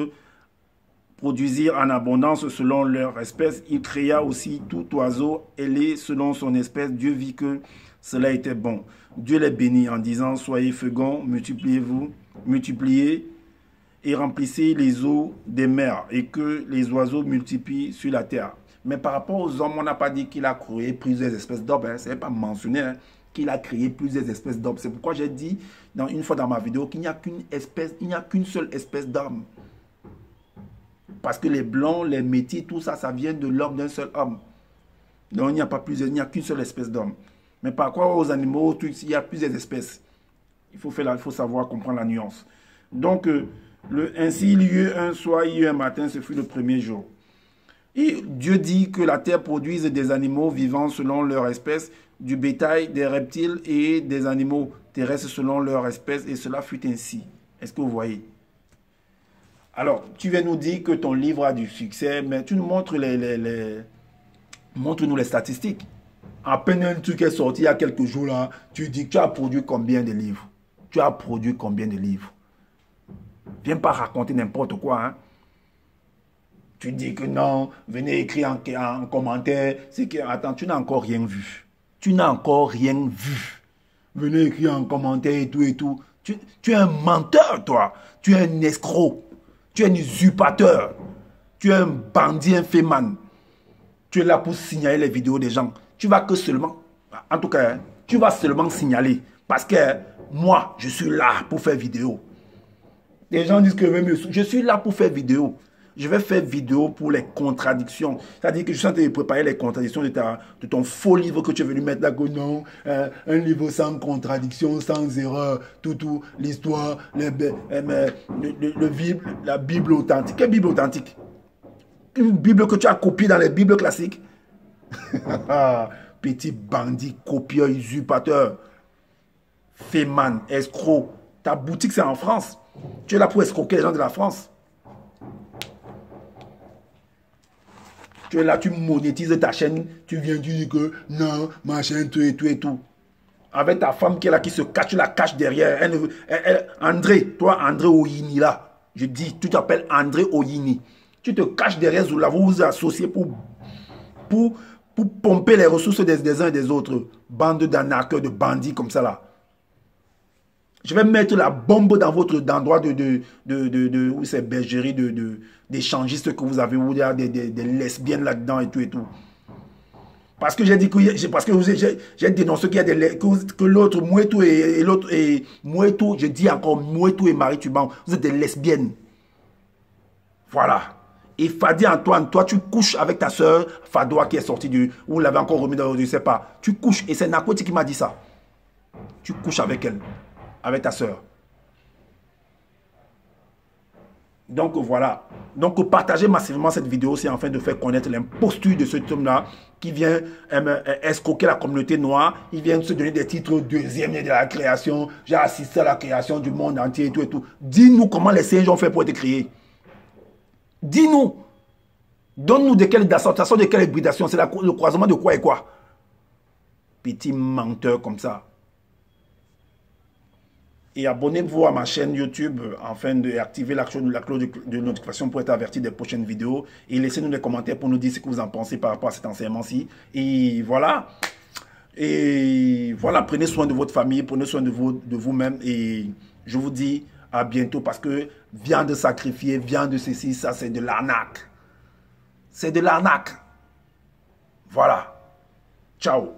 produisirent en abondance selon leur espèce. Il créa aussi tout oiseau ailé selon son espèce. Dieu vit que cela était bon. Dieu les bénit en disant, soyez féconds, multipliez-vous, multipliez et remplissez les eaux des mers et que les oiseaux multiplient sur la terre. Mais par rapport aux hommes, on n'a pas dit qu'il a créé plusieurs espèces d'hommes. Hein. Ce n'est pas mentionné qu'il a créé plusieurs espèces d'hommes. C'est pourquoi j'ai dit une fois dans ma vidéo qu'il n'y a qu'une espèce, il n'y a qu'une seule espèce d'homme. Parce que les blancs, les métis, tout ça, ça vient de l'homme d'un seul homme. Donc il n'y a pas plusieurs, il n'y a qu'une seule espèce d'homme. Mais par rapport aux animaux, il y a plusieurs espèces. Il faut savoir comprendre la nuance. Donc, ainsi il y eut un soir, il y eut un matin, ce fut le premier jour. Et Dieu dit que la terre produise des animaux vivants selon leur espèce, du bétail, des reptiles et des animaux terrestres selon leur espèce. Et cela fut ainsi. Est-ce que vous voyez? Alors, tu viens nous dire que ton livre a du succès, mais tu nous montres montre-nous les statistiques. À peine un truc est sorti il y a quelques jours là, tu dis que tu as produit combien de livres? Tu as produit combien de livres? Viens pas raconter n'importe quoi, hein. Tu dis que non, venez écrire en commentaire. C'est que, attends, tu n'as encore rien vu. Tu n'as encore rien vu. Venez écrire en commentaire et tout et tout. Tu es un menteur, toi. Tu es un escroc. Tu es un usurpateur. Tu es un bandit, un féman. Tu es là pour signaler les vidéos des gens. Tu vas que seulement, en tout cas, tu vas seulement signaler. Parce que moi, je suis là pour faire vidéo. Les gens disent que même je suis là pour faire vidéo. Je vais faire vidéo pour les contradictions. C'est-à-dire que je suis en train de préparer les contradictions de ton faux livre que tu es venu mettre là. Que non, un livre sans contradiction, sans erreur, tout, l'histoire, la Bible authentique. Quelle Bible authentique? Une Bible que tu as copiée dans les Bibles classiques. Petit bandit, copieur, usurpateur, féman, escroc. Ta boutique, c'est en France. Tu es là pour escroquer les gens de la France. Tu es là, tu monétises ta chaîne. Tu viens, tu dis que non, ma chaîne, tout et tout et tout. Avec ta femme qui est là, qui se cache, tu la caches derrière. André, toi, André Oyini, là. Je dis, tu t'appelles André Oyini. Tu te caches derrière Zoula, vous vous associez pour pomper les ressources des uns et des autres. Bande d'arnaqueurs, de bandits comme ça là. Je vais mettre la bombe dans votre endroit où c'est bergerie d'échangistes que vous avez, où il y a des lesbiennes là-dedans et tout et tout. Parce que j'ai dit que j'ai dénoncé qu'il y a que l'autre Mouetou et l'autre et Mouetou, je dis encore Mouetou et Marie Tuban, vous êtes des lesbiennes. Voilà. Et Fadi Antoine, toi tu couches avec ta soeur Fadoua qui est sortie où l'avait encore remis dans, je ne sais pas. Tu couches, et c'est Nakoti qui m'a dit ça. Tu couches avec elle, avec ta soeur. Donc voilà. Donc partagez massivement cette vidéo, c'est afin de faire connaître l'imposture de cet homme-là qui vient escroquer la communauté noire. Il vient se donner des titres deuxième de la création. J'ai assisté à la création du monde entier et tout et tout. Dis-nous comment les singes ont fait pour être créés. Dis-nous. Donne-nous de quelle association, de quelle hybridation. C'est le croisement de quoi et quoi. Petit menteur comme ça. Et abonnez-vous à ma chaîne YouTube afin d'activer la cloche de notification pour être averti des prochaines vidéos. Et laissez-nous des commentaires pour nous dire ce que vous en pensez par rapport à cet enseignement-ci. Et voilà. Et voilà, prenez soin de votre famille, prenez soin de vous-même. Et je vous dis à bientôt parce que viande sacrifiée, viande ceci, ça c'est de l'arnaque. C'est de l'arnaque. Voilà. Ciao.